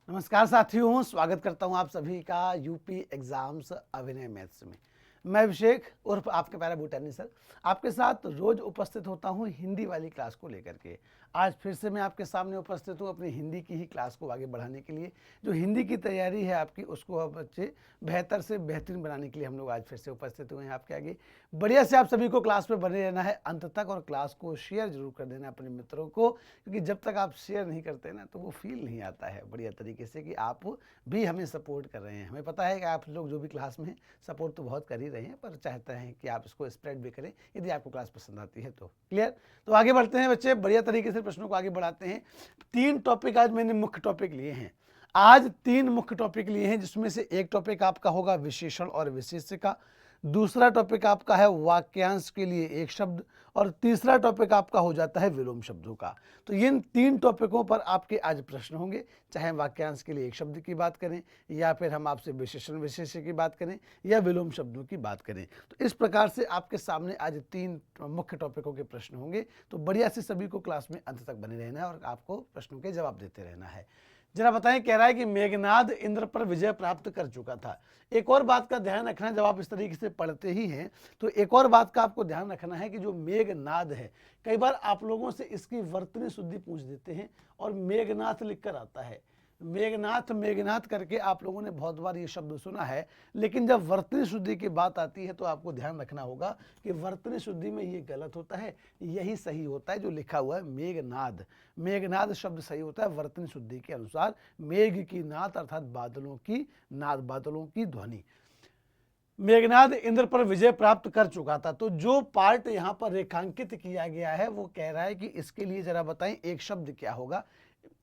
नमस्कार साथियों, स्वागत करता हूं आप सभी का यूपी एग्जाम्स अभिनय मैथ्स में। मैं अभिषेक उर्फ आपके प्यारा भूटानी सर आपके साथ रोज उपस्थित होता हूं हिंदी वाली क्लास को लेकर के। आज फिर से मैं आपके सामने उपस्थित हूं अपनी हिंदी की ही क्लास को आगे बढ़ाने के लिए। जो हिंदी की तैयारी है आपकी, उसको अब बच्चे बेहतर से बेहतरीन बनाने के लिए हम लोग आज फिर से उपस्थित हुए हैं आपके आगे। बढ़िया से आप सभी को क्लास में बने रहना है अंत तक, और क्लास को शेयर जरूर कर देना अपने मित्रों को, क्योंकि जब तक आप शेयर नहीं करते ना तो वो फील नहीं आता है बढ़िया तरीके से कि आप भी हमें सपोर्ट कर रहे हैं। हमें पता है कि आप लोग जो भी क्लास में सपोर्ट तो बहुत कर ही रहे हैं, पर चाहते हैं कि आप इसको स्प्रेड भी करें यदि आपको क्लास पसंद आती है तो। क्लियर? तो आगे बढ़ते हैं बच्चे, बढ़िया तरीके से प्रश्नों को आगे बढ़ाते हैं। 3 टॉपिक आज मैंने मुख्य टॉपिक लिए हैं। आज 3 मुख्य टॉपिक लिए हैं, जिसमें से एक टॉपिक आपका होगा विशेषण और विशेष्य का, दूसरा टॉपिक आपका है वाक्यांश के लिए एक शब्द, और तीसरा टॉपिक आपका हो जाता है विलोम शब्दों का। तो इन 3 टॉपिकों पर आपके आज प्रश्न होंगे, चाहे वाक्यांश के लिए एक शब्द की बात करें, या फिर हम आपसे विशेषण विशेष्य की बात करें, या विलोम शब्दों की बात करें। तो इस प्रकार से आपके सामने आज 3 मुख्य टॉपिकों के प्रश्न होंगे। तो बढ़िया से सभी को क्लास में अंत तक बने रहना है और आपको प्रश्नों के जवाब देते रहना है। जरा बताएं, कह रहा है कि मेघनाद इंद्र पर विजय प्राप्त कर चुका था। एक और बात का ध्यान रखना, जब आप इस तरीके से पढ़ते ही हैं तो एक और बात का आपको ध्यान रखना है कि जो मेघनाद है, कई बार आप लोगों से इसकी वर्तनी शुद्धि पूछ देते हैं और मेघनाथ लिखकर आता है। मेघनाथ मेघनाथ करके आप लोगों ने बहुत बार ये शब्द सुना है, लेकिन जब वर्तनी शुद्धि की बात आती है तो आपको ध्यान रखना होगा कि वर्तनी शुद्धि में ये गलत होता है, यही सही होता है जो लिखा हुआ है मेघनाद। मेघनाद शब्द सही होता है वर्तनी शुद्धि के अनुसार। मेघ की नाद अर्थात बादलों की नाद, बादलों की ध्वनि। मेघनाद इंद्र पर विजय प्राप्त कर चुका था। तो जो पार्ट यहाँ पर रेखांकित किया गया है वो कह रहा है कि इसके लिए जरा बताएं एक शब्द क्या होगा।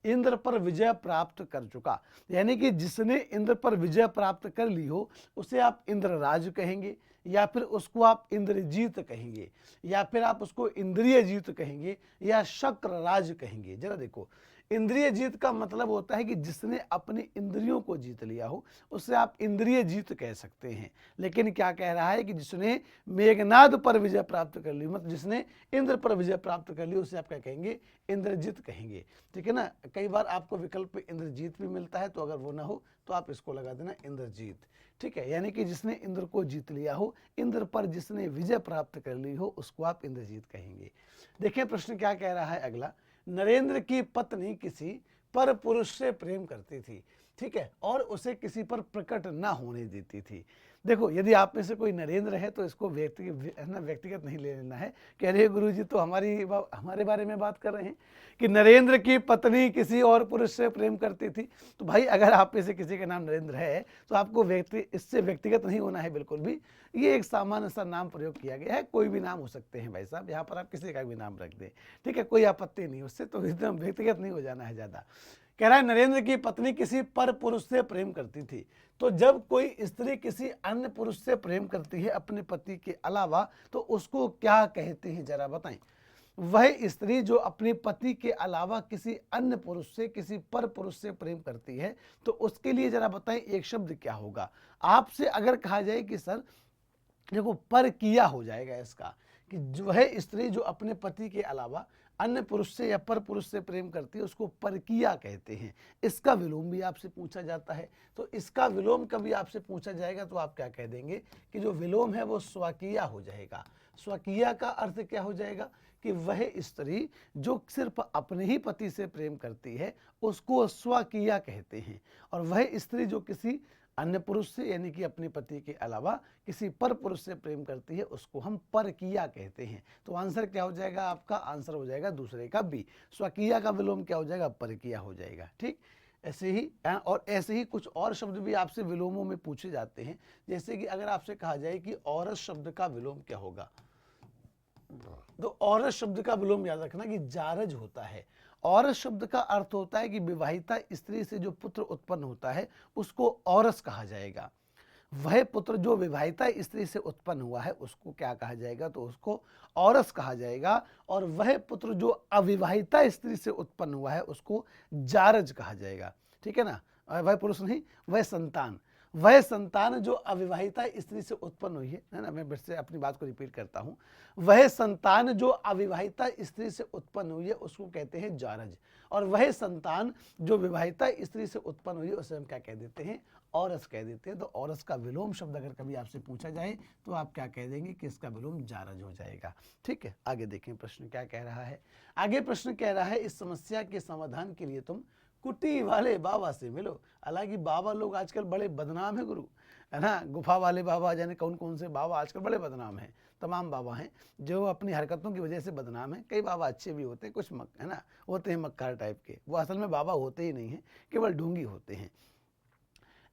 इंद्र पर विजय प्राप्त कर चुका, यानी कि जिसने इंद्र पर विजय प्राप्त कर ली हो उसे आप इंद्रराज कहेंगे, या फिर उसको आप इंद्रजीत कहेंगे, या फिर आप उसको इंद्रिय जीत कहेंगे, या शक्रराज कहेंगे। जरा देखो, इंद्रिय जीत का मतलब होता है कि जिसने अपनी इंद्रियों को जीत लिया हो उसे आप इंद्रिय जीत कह सकते हैं। लेकिन क्या कह रहा है कि जिसने मेघनाद पर विजय प्राप्त कर ली, मतलब जिसने इंद्र पर विजय प्राप्त कर ली, उसे आप क्या कहेंगे? इंद्रजीत कहेंगे। ठीक है ना? कई बार आपको विकल्प इंद्रजीत भी मिलता है, तो अगर वो ना हो तो आप इसको लगा देना इंद्रजीत। ठीक है, यानी कि जिसने इंद्र को जीत लिया हो, इंद्र पर जिसने विजय प्राप्त कर ली हो, उसको आप इंद्रजीत कहेंगे। देखिए प्रश्न क्या कह रहा है अगला। नरेंद्र की पत्नी किसी पर पुरुष से प्रेम करती थी, ठीक है, और उसे किसी पर प्रकट ना होने देती थी। देखो, यदि आप में से कोई नरेंद्र है तो इसको व्यक्तिगत नहीं ले लेना है कि अरे गुरुजी तो हमारे बारे में बात कर रहे हैं कि नरेंद्र की पत्नी किसी और पुरुष से प्रेम करती थी। तो भाई, अगर आप में से किसी का नाम नरेंद्र है तो आपको इससे व्यक्तिगत नहीं होना है बिल्कुल भी। ये एक सामान्य सा नाम प्रयोग किया गया है, कोई भी नाम हो सकते हैं भाई साहब, यहाँ पर आप किसी का भी नाम रख दें, ठीक है, कोई आपत्ति नहीं उससे, तो एकदम व्यक्तिगत नहीं हो जाना है ज्यादा। कह रहा है नरेंद्र की पत्नी किसी पर पुरुष से प्रेम करती थी। तो जब कोई स्त्री किसी अन्य पुरुष से प्रेम करती है अपने पति के अलावा, तो उसको क्या कहते हैं जरा बताएं। वह स्त्री जो अपने पति के अलावा किसी अन्य पुरुष से, किसी पर पुरुष से प्रेम करती है, तो उसके लिए जरा बताएं एक शब्द क्या होगा। आपसे अगर कहा जाए कि सर देखो, पर किया हो जाएगा इसका, कि जो है स्त्री जो अपने पति के अलावा अन्य पुरुष से या पर पुरुष से प्रेम करती है उसको परकिया कहते हैं। इसका विलोम भी आपसे पूछा जाता है। तो इसका विलोम कभी आपसे पूछा जाएगा तो आप क्या कह देंगे कि जो विलोम है वो स्वकीया हो जाएगा। स्वकीया का अर्थ क्या हो जाएगा कि वह स्त्री जो सिर्फ अपने ही पति से प्रेम करती है उसको स्वकीया कहते हैं, और वह स्त्री जो किसी अन्य पुरुष से यानी कि अपने पति के अलावा किसी पर पुरुष से प्रेम करती है उसको हम परकिया कहते हैं। तो आंसर क्या हो जाएगा आपका? आंसर हो जाएगा दूसरे का बी। स्वकीया का विलोम क्या हो जाएगा? परकिया हो जाएगा। ठीक, ऐसे ही और ऐसे ही कुछ और शब्द भी आपसे विलोमों में पूछे जाते हैं। जैसे कि अगर आपसे कहा जाए कि औरत शब्द का विलोम क्या होगा, तो औरत शब्द का विलोम याद रखना कि जारज होता है। औरस शब्द का अर्थ होता है कि विवाहिता स्त्री से जो पुत्र उत्पन्न होता है उसको औरस कहा जाएगा। वह पुत्र जो विवाहिता स्त्री से उत्पन्न हुआ है उसको क्या कहा जाएगा? तो उसको औरस कहा जाएगा। और वह पुत्र जो अविवाहिता स्त्री से उत्पन्न हुआ है उसको जारज कहा जाएगा। ठीक है ना? वह पुरुष नहीं, वह संतान। वह संतान जो अविवाहिता स्त्री से उत्पन्न हुई है ना, मैं फिर से अपनी बात को रिपीट करता हूं, वह संतान जो अविवाहिता स्त्री से उत्पन्न हुई है उसको कहते हैं जारज, और वह संतान जो विवाहिता स्त्री से उत्पन्न हुई है उसे हम क्या कह देते हैं, औरस कह देते हैं। तो औरस का विलोम शब्द अगर कभी आपसे पूछा जाए तो आप क्या कह देंगे कि इसका विलोम जारज हो जाएगा। ठीक है, आगे देखें प्रश्न क्या कह रहा है। आगे प्रश्न कह रहा है, इस समस्या के समाधान के लिए तुम कुटी वाले बाबा से मिलो। हालांकि बाबा लोग आजकल बड़े बदनाम है गुरु, है ना, गुफा वाले बाबा, जाने कौन कौन से बाबा आजकल बड़े बदनाम हैं। तमाम बाबा हैं जो अपनी हरकतों की वजह से बदनाम हैं। कई बाबा अच्छे भी होते हैं, कुछ है ना होते हैं मक्कार टाइप के, वो असल में बाबा होते ही नहीं हैं, केवल ढोंगी होते हैं।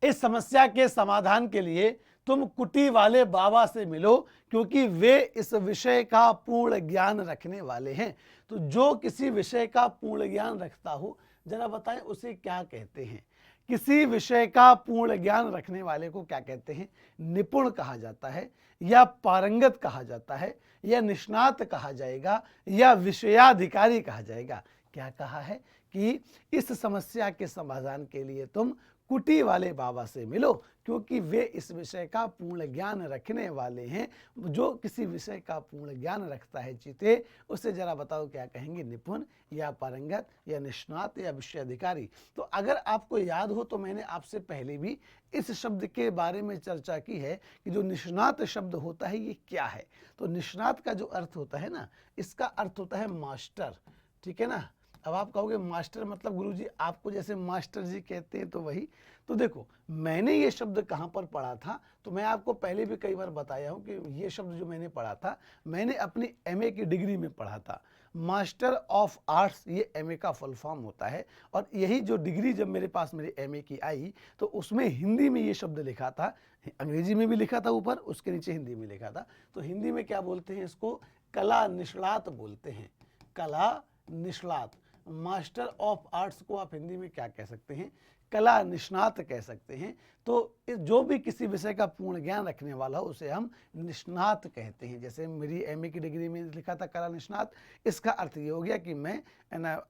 इस समस्या के समाधान के लिए तुम कुटी वाले बाबा से मिलो, क्योंकि वे इस विषय का पूर्ण ज्ञान रखने वाले हैं। तो जो किसी विषय का पूर्ण ज्ञान रखता हो, जरा बताएं उसे क्या कहते हैं। किसी विषय का पूर्ण ज्ञान रखने वाले को क्या कहते हैं, निपुण कहा जाता है, या पारंगत कहा जाता है, या निष्णात कहा जाएगा, या विषयाधिकारी कहा जाएगा। क्या कहा है कि इस समस्या के समाधान के लिए तुम कुटी वाले बाबा से मिलो, क्योंकि वे इस विषय का पूर्ण ज्ञान रखने वाले हैं। जो किसी विषय का पूर्ण ज्ञान रखता है चीते, उसे जरा बताओ क्या कहेंगे, निपुण या पारंगत या निष्णात या विषयाधिकारी। तो अगर आपको याद हो तो मैंने आपसे पहले भी इस शब्द के बारे में चर्चा की है कि जो निष्णात शब्द होता है ये क्या है। तो निष्णात का जो अर्थ होता है ना, इसका अर्थ होता है मास्टर। ठीक है ना। अब आप कहोगे मास्टर मतलब गुरुजी आपको जैसे मास्टर जी कहते हैं तो वही। तो देखो मैंने ये शब्द कहाँ पर पढ़ा था, तो मैं आपको पहले भी कई बार बताया हूँ कि ये शब्द जो मैंने पढ़ा था, मैंने अपनी एमए की डिग्री में पढ़ा था। मास्टर ऑफ आर्ट्स ये एमए का फुल फॉर्म होता है। और यही जो डिग्री जब मेरे पास मेरे एमए की आई तो उसमें हिंदी में ये शब्द लिखा था, अंग्रेजी में भी लिखा था ऊपर, उसके नीचे हिंदी में लिखा था। तो हिंदी में क्या बोलते हैं इसको, कला निष्णात बोलते हैं, कला निष्णात। मास्टर ऑफ आर्ट्स को आप हिंदी में क्या कह सकते हैं, कला निष्णात कह सकते हैं। तो जो भी किसी विषय का पूर्ण ज्ञान रखने वाला हो उसे हम निष्णात कहते हैं। जैसे मेरी एमए की डिग्री में लिखा था कला निष्णात, इसका अर्थ ये हो गया कि मैं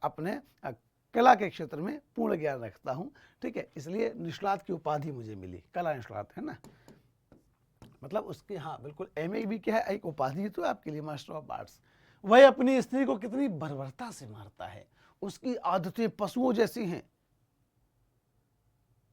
अपने कला के क्षेत्र में पूर्ण ज्ञान रखता हूँ। ठीक है, इसलिए निष्णात की उपाधि मुझे मिली, कला निष्णात, है ना, मतलब उसके, हाँ बिल्कुल, एमए भी क्या है, एक उपाधि तो आपके लिए, मास्टर ऑफ आर्ट्स। वह अपनी स्त्री को कितनी बर्बरता से मारता है, उसकी आदतें पशुओं जैसी हैं।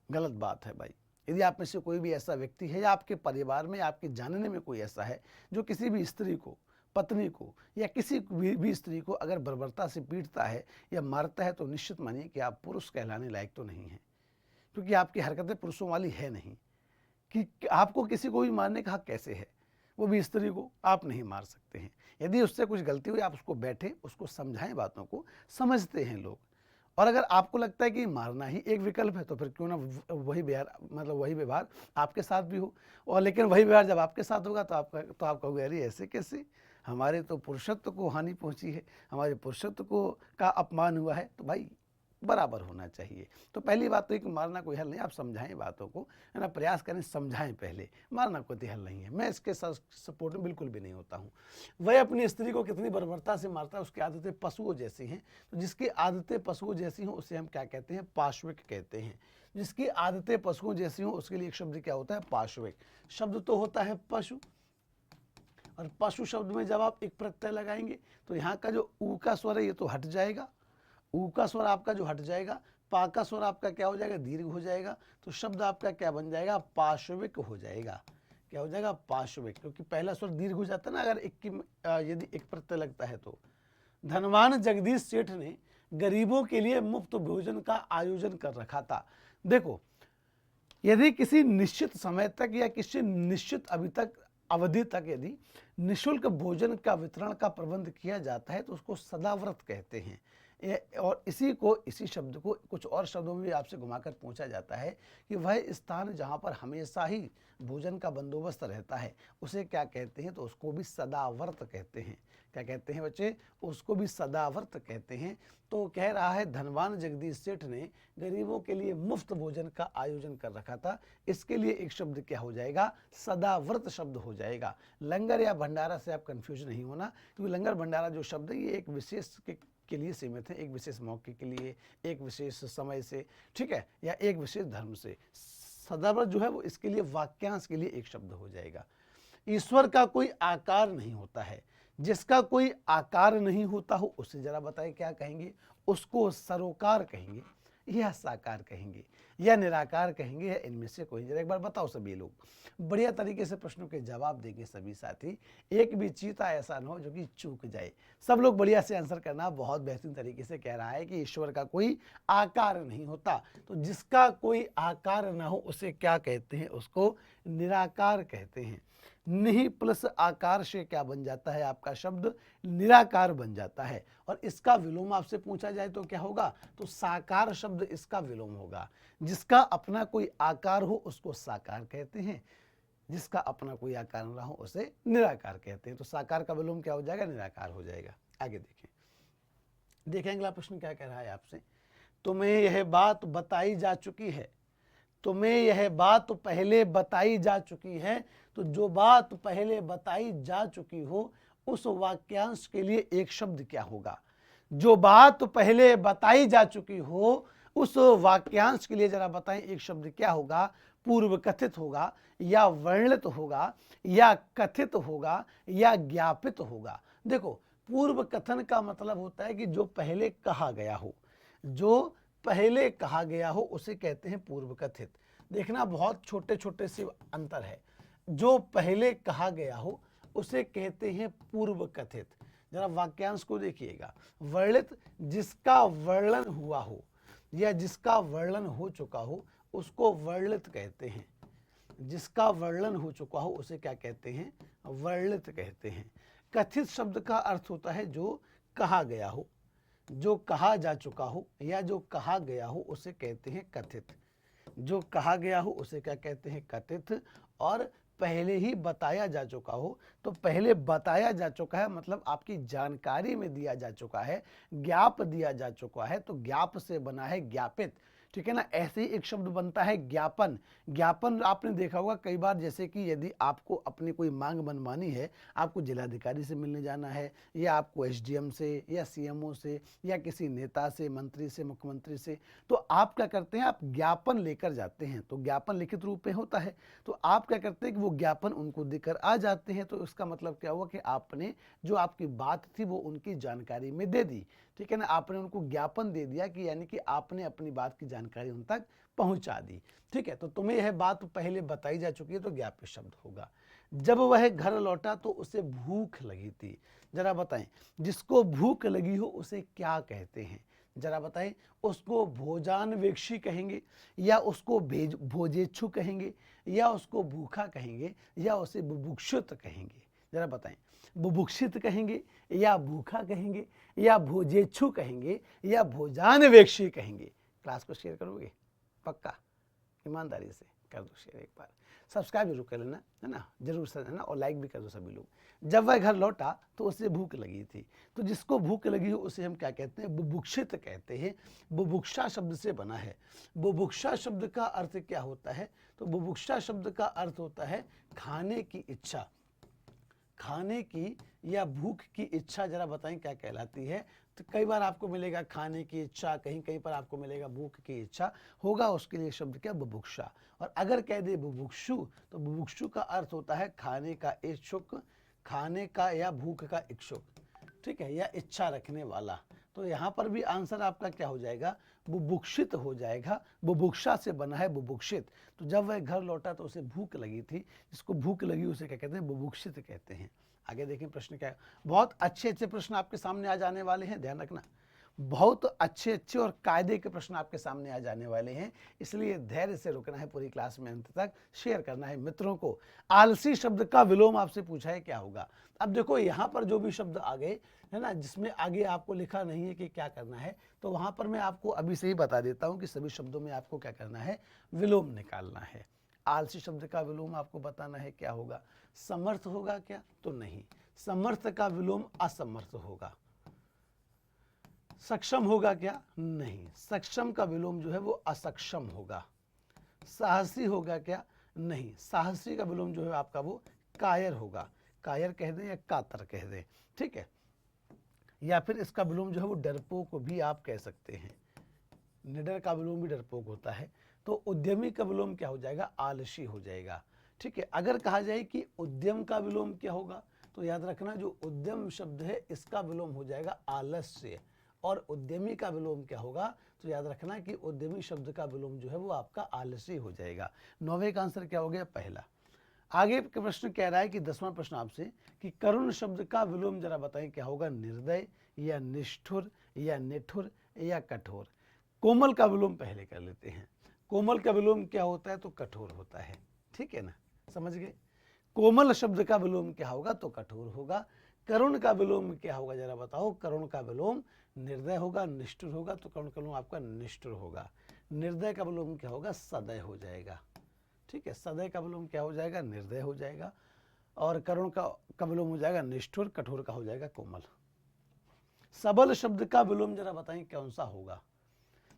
गलत बात है भाई। यदि आप में से कोई भी ऐसा व्यक्ति है या आपके परिवार में आपके जानने में कोई ऐसा है जो किसी भी स्त्री को, पत्नी को या किसी भी स्त्री को अगर बर्बरता से पीटता है या मारता है, तो निश्चित मानिए कि आप पुरुष कहलाने लायक तो नहीं है, क्योंकि आपकी हरकतें पुरुषों वाली है नहीं। कि आपको किसी को भी मारने का हक कैसे है, वो भी स्त्री को आप नहीं मार सकते हैं। यदि उससे कुछ गलती हुई आप उसको बैठे उसको समझाएं, बातों को समझते हैं लोग। और अगर आपको लगता है कि मारना ही एक विकल्प है तो फिर क्यों ना वही व्यवहार, मतलब वही व्यवहार आपके साथ भी हो। और लेकिन वही व्यवहार जब आपके साथ होगा तो आप कहोगे अरे ऐसे कैसे, हमारे तो पुरुषत्व को हानि पहुंची है, हमारे पुरुषत्व को का अपमान हुआ है। तो भाई बराबर होना चाहिए। तो पहली बात तो एक, मारना कोई हल नहीं, आप समझाएं बातों को, है ना, प्रयास करें, समझाएं पहले, मारना कोई हल नहीं है। मैं इसके सपोर्ट में बिल्कुल भी नहीं होता हूँ। वह अपनी स्त्री को कितनी बर्बरता से मारता है, उसकी आदतें पशुओं जैसी हैं। तो जिसकी आदतें पशुओं जैसी हों उसे हम क्या कहते हैं, पार्श्विक कहते हैं। जिसकी आदतें पशुओं जैसी हों उसके लिए एक शब्द क्या होता है, पार्श्विक। शब्द तो होता है पशु, और पशु शब्द में जब आप एक प्रत्यय लगाएंगे तो यहाँ का जो ऊ का स्वर है ये तो हट जाएगा, ऊ का स्वर आपका जो हट जाएगा, पा का स्वर आपका क्या हो जाएगा, दीर्घ हो जाएगा। तो शब्द आपका क्या बन जाएगा, पार्श्विक हो जाएगा। क्या हो जाएगा, पार्श्विक, क्योंकि पहला स्वर दीर्घ हो जाता है ना अगर एक की यदि एक प्रत्यय लगता है तो। धनवान जगदीश सेठ ने गरीबों के लिए मुफ्त भोजन का आयोजन कर रखा था। देखो यदि किसी निश्चित समय तक या किसी निश्चित अवधि तक यदि निःशुल्क भोजन का वितरण का प्रबंध किया जाता है तो उसको सदाव्रत कहते हैं। और इसी शब्द को कुछ और शब्दों में भी आपसे घुमाकर पूछा जाता है कि वह स्थान जहाँ पर हमेशा ही भोजन का बंदोबस्त रहता है उसे क्या कहते हैं, तो उसको भी सदाव्रत कहते हैं। क्या कहते हैं बच्चे, उसको भी सदाव्रत कहते हैं। तो कह रहा है धनवान जगदीश सेठ ने गरीबों के लिए मुफ्त भोजन का आयोजन कर रखा था। इसके लिए एक शब्द क्या हो जाएगा, सदाव्रत शब्द हो जाएगा। लंगर या भंडारा से आप कंफ्यूज नहीं होना, क्योंकि लंगर भंडारा जो शब्द है ये एक विशेष के लिए सीमित है, एक विशेष मौके के लिए, एक विशेष समय से, ठीक है, या एक विशेष धर्म से। सदाव्रत जो है वो इसके लिए वाक्यांश के लिए एक शब्द हो जाएगा। ईश्वर का कोई आकार नहीं होता है, जिसका कोई आकार नहीं होता हो उसे जरा बताएं क्या कहेंगे? उसको सरोकार कहेंगे, या साकार कहेंगे, या निराकार कहेंगे, या इनमें से कोई? जरा एक बार बताओ सभी लोग, बढ़िया तरीके से प्रश्नों के जवाब देंगे सभी साथी, एक भी चीता ऐसा न हो जो कि चूक जाए। सब लोग बढ़िया से आंसर करना। बहुत बेहतरीन तरीके से कह रहा है कि ईश्वर का कोई आकार नहीं होता, तो जिसका कोई आकार ना हो उसे क्या कहते हैं? उसको निराकार कहते हैं। नहीं प्लस आकार से क्या बन जाता है? आपका शब्द निराकार बन जाता है। और इसका विलोम आपसे पूछा जाए तो क्या होगा? तो साकार शब्द इसका विलोम होगा। जिसका अपना कोई आकार हो उसको साकार कहते हैं, जिसका अपना कोई आकार ना हो उसे निराकार कहते हैं। तो साकार का विलोम क्या हो जाएगा? निराकार हो जाएगा। आगे देखें अगला प्रश्न क्या कह रहा है आपसे। तुम्हें यह बात बताई जा चुकी है, तुम्हें यह बात पहले बताई जा चुकी है। तो जो बात पहले बताई जा चुकी हो उस वाक्यांश के लिए एक शब्द क्या होगा? जो बात पहले बताई जा चुकी हो उस वाक्यांश के लिए जरा बताएं एक शब्द क्या होगा? पूर्व कथित होगा, या वर्णित होगा, या कथित होगा, या ज्ञापित होगा? देखो, पूर्व कथन का मतलब होता है कि जो पहले कहा गया हो, जो पहले कहा गया हो उसे कहते हैं पूर्व कथित। देखना बहुत छोटे छोटे से अंतर है। जो पहले कहा गया हो उसे कहते हैं पूर्व कथित। जरा वाक्यांश को देखिएगा। वर्णित, जिसका वर्णन हुआ हो या जिसका वर्णन हो चुका हो उसको वर्णित कहते हैं। जिसका वर्णन हो चुका हो उसे क्या कहते हैं? वर्णित कहते हैं। कथित शब्द का अर्थ होता है जो कहा गया हो, जो कहा जा चुका हो या जो कहा गया हो उसे कहते हैं कथित। जो कहा गया हो उसे क्या कहते हैं? कथित। और पहले ही बताया जा चुका हो, तो पहले बताया जा चुका है मतलब आपकी जानकारी में दिया जा चुका है, ज्ञाप दिया जा चुका है, तो ज्ञाप से बना है ज्ञापित। ठीक है ना? ऐसे ही एक शब्द बनता है ज्ञापन। ज्ञापन आपने देखा होगा कई बार, जैसे कि यदि आपको अपनी कोई मांग मनमानी है, आपको जिलाधिकारी से मिलने जाना है, या आपको एसडीएम से या सीएमओ से या किसी नेता से, मंत्री से, मुख्यमंत्री से, तो आप क्या करते हैं? आप ज्ञापन लेकर जाते हैं। तो ज्ञापन लिखित रूप में होता है, तो आप क्या करते हैं कि वो ज्ञापन उनको देकर आ जाते हैं। तो इसका मतलब क्या हुआ कि आपने जो आपकी बात थी वो उनकी जानकारी में दे दी। ठीक है ना? आपने उनको ज्ञापन दे दिया, कि यानी कि आपने अपनी बात की जानकारी उन तक पहुंचा दी। ठीक है, तो तुम्हें यह बात पहले बताई जा चुकी है, तो ज्ञापित शब्द होगा। जब वह घर लौटा तो उसे भूख लगी थी। जरा बताएं, जिसको भूख लगी हो उसे क्या कहते हैं? जरा बताएं, उसको भोजान्वेक्षी कहेंगे, या उसको भोजेच्छु कहेंगे, या उसको भूखा कहेंगे, या उसे बुभुक्षुत कहेंगे? जरा बताएं, बुभुक्षित कहेंगे, या भूखा कहेंगे, या भोजेच्छु कहेंगे, या भोजान्वेक्षी कहेंगे? क्लास को शेयर करोगे? पक्का ईमानदारी से कर दो शेयर। एक बार सब्सक्राइब जरूर कर लेना, है ना? जरूर सर, है ना? और लाइक भी कर दो सभी लोग। जब वह घर लौटा तो उसे भूख लगी थी। तो जिसको भूख लगी हो उसे हम क्या कहते हैं? बुभुक्षित कहते हैं। बुभुक्षा शब्द से बना है। बुभुक्षा शब्द का अर्थ क्या होता है? तो बुभुक्षा शब्द का अर्थ होता है खाने की इच्छा। खाने की या भूख की इच्छा जरा बताएं क्या कहलाती है? तो कई बार आपको मिलेगा खाने की इच्छा, कहीं कहीं पर आपको मिलेगा भूख की इच्छा, होगा उसके लिए शब्द क्या? बुभुक्षा। और अगर कह दे बुभुक्षु, तो बुभुक्षु का अर्थ होता है खाने का इच्छुक, खाने का या भूख का इच्छुक। ठीक है, या इच्छा रखने वाला। तो यहाँ पर भी आंसर आपका क्या हो जाएगा? बुभुक्षित हो जाएगा। बुभुक्षा से बना है बुभुक्षित। तो जब वह घर लौटा तो उसे भूख लगी थी। जिसको भूख लगी उसे क्या कहते हैं? बुभुक्षित कहते हैं। आगे देखें प्रश्न क्या है। बहुत अच्छे अच्छे प्रश्न आपके सामने आ जाने वाले हैं, ध्यान रखना। बहुत अच्छे अच्छे और कायदे के प्रश्न आपके सामने आ जाने वाले हैं, इसलिए धैर्य से रुकना है पूरी क्लास में, अंत तक शेयर करना है मित्रों को। आलसी शब्द का विलोम आपसे पूछा है, क्या होगा? अब देखो यहाँ पर जो भी शब्द आ गए है ना, जिसमें आगे आपको लिखा नहीं है कि क्या करना है, तो वहां पर मैं आपको अभी से ही बता देता हूं कि सभी शब्दों में आपको क्या करना है? विलोम निकालना है। आलसी शब्द का विलोम आपको बताना है क्या होगा? समर्थ होगा क्या? तो नहीं, समर्थ का विलोम असमर्थ होगा। सक्षम होगा क्या? नहीं, सक्षम का विलोम जो है वो असक्षम होगा। साहसी होगा क्या? नहीं, साहसी का विलोम जो है आपका वो कायर होगा। कायर कह दें या कातर कह दें, ठीक है। या फिर इसका विलोम जो है वो डरपोक भी आप कह सकते हैं। निडर का विलोम भी डरपोक होता है। तो उद्यमी का विलोम क्या हो जाएगा, आलसी हो जाएगा। ठीक है, अगर कहा जाए कि उद्यम का विलोम क्या होगा, तो याद रखना जो उद्यम शब्द है इसका विलोम हो जाएगा आलस्य, और उद्यमी का विलोम क्या होगा, तो याद रखना कि उद्यमी शब्द का विलोम जो है वो आपका आलसी हो जाएगा। 9वें का आंसर क्या हो गया, पहला। आगे का प्रश्न कह रहा है कि 10वां प्रश्न आपसे कि करुण शब्द का विलोम जरा बताएं क्या होगा, निर्दय या निष्ठुर या निठुर या कठोर। कोमल का विलोम पहले कर लेते हैं। कोमल का विलोम क्या होता है, तो कठोर होता है। ठीक है ना, समझ गए। कोमल शब्द का विलोम क्या होगा, तो कठोर होगा। करुण का विलोम क्या होगा जरा बताओ, करुण का विलोम निर्दय होगा। निष्ठुर होगा तो करुण का विलोम आपका निष्ठुर होगा। निर्दय का विलोम क्या होगा, सदय हो जाएगा। ठीक है, सदय का विलोम क्या हो जाएगा, निर्दय हो जाएगा। और करुण का विलोम हो जाएगा निष्ठुर, कठोर का हो जाएगा कोमल। सबल शब्द का विलोम जरा बताएं कौन सा होगा,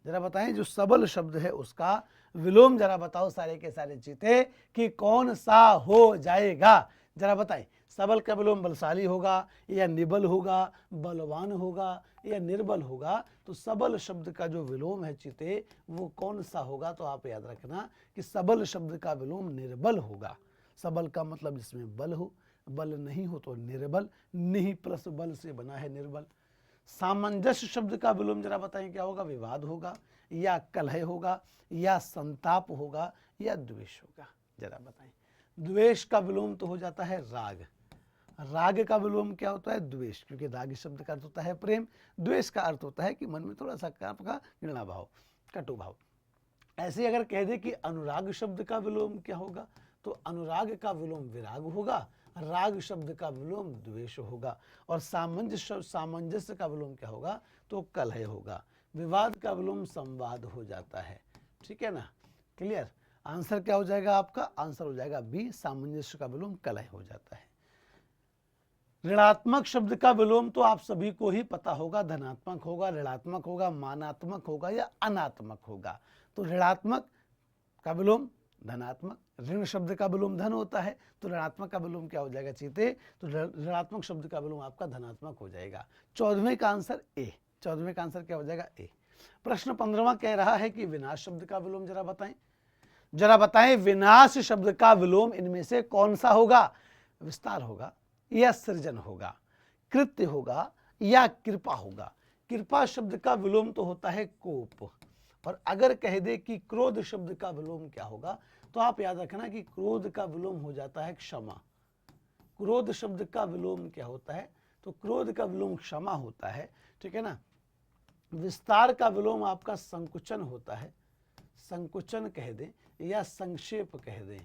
जरा बताएं। जो सबल शब्द है उसका विलोम जरा बताओ सारे के सारे चीते कि कौन सा हो जाएगा, जरा बताएं। सबल का विलोम बलशाली होगा या निबल होगा, बलवान होगा या निर्बल होगा। तो सबल शब्द का जो विलोम है चीते वो कौन सा होगा, तो आप याद रखना कि सबल शब्द का विलोम निर्बल होगा। सबल का मतलब जिसमें बल हो, बल नहीं हो तो निर्बल, नहीं प्लस बल से बना है निर्बल। सामंजस्य शब्द का विलोम जरा बताएं क्या होगा, विवाद होगा या कलह होगा या संताप होगा या द्वेष होगा, जरा बताएं। द्वेष का विलोम तो हो जाता है राग। राग का विलोम क्या होता है, द्वेष, क्योंकि राग शब्द का अर्थ होता है प्रेम। द्वेष का अर्थ होता है कि मन में थोड़ा सा आपका घृणा भाव, कटु भाव। ऐसे अगर कह दे कि अनुराग शब्द का विलोम क्या होगा, तो अनुराग का विलोम विराग होगा। राग शब्द का विलोम द्वेष होगा। और सामंजस्य का विलोम क्या होगा, तो कलह होगा। विवाद का विलोम संवाद हो जाता है। ठीक है ना, क्लियर। आंसर क्या हो जाएगा आपका, आंसर हो जाएगा बी, सामंजस्य का विलोम कलह हो जाता है। ऋणात्मक शब्द का विलोम तो आप सभी को ही पता होगा, धनात्मक होगा, ऋणात्मक होगा, मानात्मक होगा या अनात्मक होगा। तो ऋणात्मक का विलोम धनात्मक, ऋण शब्द का विलोम धन होता है, तो ऋणात्मक का विलोम क्या हो जाएगा चीते, तो ऋणात्मक शब्द का विलोम आपका धनात्मक हो जाएगा। 14वें का आंसर ए, 14वें का आंसर क्या हो जाएगा ए। प्रश्न 15वां कह रहा है कि विनाश शब्द का विलोम जरा बताएं, जरा बताएं विनाश शब्द का विलोम इनमें से कौन सा होगा। विस्तार होगा या सृजन होगा, कृत्य होगा या कृपा होगा। कृपा शब्द का विलोम तो होता है कोप। और अगर कह दे कि क्रोध शब्द का विलोम क्या होगा, तो आप याद रखना कि क्रोध का विलोम हो जाता है क्षमा। क्रोध शब्द का विलोम क्या होता है, तो क्रोध का विलोम क्षमा होता है। ठीक है ना। विस्तार का विलोम आपका संकुचन होता है, संकुचन कह दें या संक्षेप कह दें।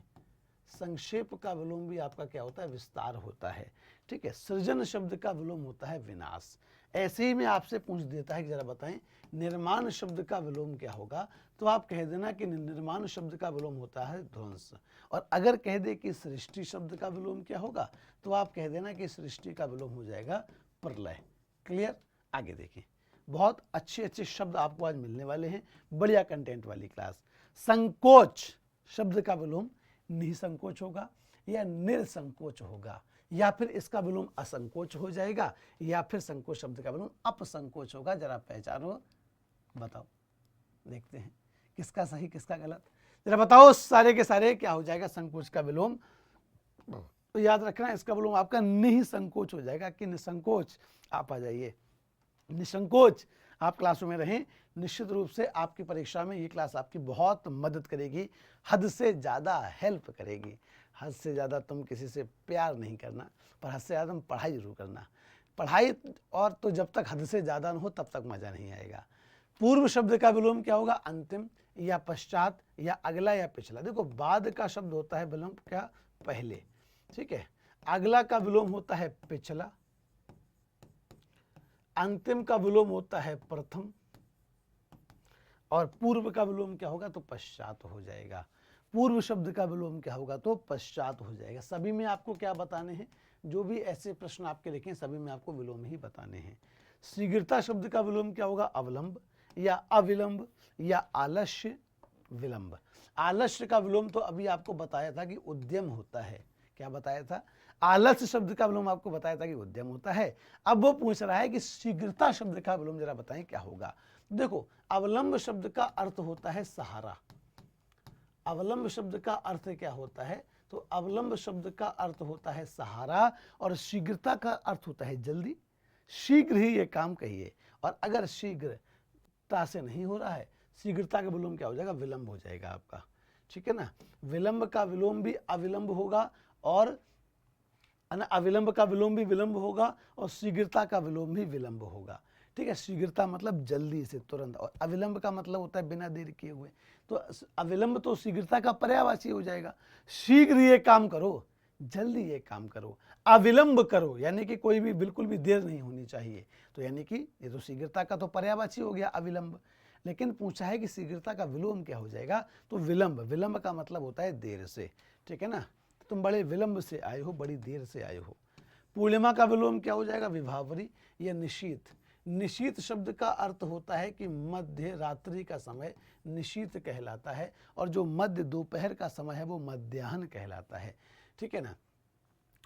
संक्षेप का विलोम भी आपका क्या होता है, विस्तार होता है। ठीक है। सृजन शब्द का विलोम होता है विनाश। ऐसे ही में आपसे पूछ देता है कि जरा बताएं निर्माण शब्द का विलोम क्या होगा, तो आप कह देना कि निर्माण शब्द का विलोम होता है ध्वंस। और अगर कह दे कि सृष्टि शब्द का विलोम क्या होगा, तो आप कह देना कि सृष्टि का विलोम हो जाएगा प्रलय। क्लियर। आगे देखिए, बहुत अच्छे अच्छे शब्द आपको आज मिलने वाले हैं, बढ़िया कंटेंट वाली क्लास। संकोच शब्द का विलोम निसंकोच होगा या निरसंकोच होगा, या फिर इसका विलोम असंकोच हो जाएगा, या फिर संकोच शब्द का विलोम अपसंकोच होगा। जरा पहचानो, बताओ, देखते हैं किसका सही किसका गलत। जरा बताओ सारे के सारे क्या हो जाएगा संकोच का विलोम। तो याद रखना इसका विलोम आपका निसंकोच हो जाएगा कि निसंकोच। आप आ जाइए, निसंकोच आप क्लासरूम में रहें। निश्चित रूप से आपकी परीक्षा में ये क्लास आपकी बहुत मदद करेगी, हद से ज़्यादा हेल्प करेगी। हद से ज़्यादा तुम किसी से प्यार नहीं करना, पर हद से ज़्यादा तुम पढ़ाई जरूर करना। पढ़ाई और तो जब तक हद से ज़्यादा न हो तब तक मज़ा नहीं आएगा। पूर्व शब्द का विलोम क्या होगा, अंतिम या पश्चात या अगला या पिछला। देखो बाद का शब्द होता है विलोम क्या, पहले। ठीक है। अगला का विलोम होता है पिछला, अंतिम का विलोम होता है प्रथम, और पूर्व का विलोम क्या होगा, तो पश्चात हो जाएगा। पूर्व शब्द का विलोम क्या होगा, तो पश्चात हो जाएगा। सभी में आपको क्या बताने हैं, जो भी ऐसे प्रश्न आपके लिखे सभी में आपको विलोम ही बताने हैं। शीघ्रता शब्द का विलोम क्या होगा, अवलंब या अविलंब या आलस्य विलंब। आलस्य का विलोम तो अभी आपको बताया था कि उद्यम होता है। क्या बताया था, आलस्य शब्द का विलोम आपको बताया था कि उद्यम होता है। अब वो पूछ रहा है कि शीघ्रता शब्द का विलोम जरा बताएं क्या होगा। देखो, अवलंब शब्द का अर्थ होता है सहारा, अवलंब शब्द का अर्थ क्या होता है? तो अवलंब शब्द का अर्थ होता है सहारा, और शीघ्रता का अर्थ होता है जल्दी। शीघ्र ही ये काम कहिए, और अगर शीघ्रता से नहीं हो रहा है, शीघ्रता का विलोम क्या हो जाएगा? विलंब हो जाएगा आपका, ठीक है ना। विलंब का विलोम भी अविलंब होगा, और अविलंब का विलोम भी विलंब होगा, और शीघ्रता का विलोम भी विलंब होगा, ठीक है। शीघ्रता मतलब जल्दी से, तुरंत, और अविलंब का मतलब होता है बिना देर किए हुए। तो अविलंब तो शीघ्रता का पर्यायवाची हो जाएगा। शीघ्र ये काम करो, जल्दी ये काम करो, अविलंब करो, यानी कि कोई भी बिल्कुल भी देर नहीं होनी चाहिए। तो यानी कि ये तो शीघ्रता का तो पर्यायवाची हो गया अविलंब, लेकिन पूछा है कि शीघ्रता का विलोम क्या हो जाएगा? तो विलंब। विलंब का मतलब होता है देर से, ठीक है ना। तुम बड़े विलंब से आए हो, बड़ी देर से आए हो। पूर्णिमा का विलोम क्या हो जाएगा? विभावरी या निशीथ। निशीथ शब्द का अर्थ होता है कि मध्य रात्रि का समय निशीथ कहलाता है, और जो मध्य दोपहर का समय है वो मध्याह्न कहलाता है, ठीक है ना।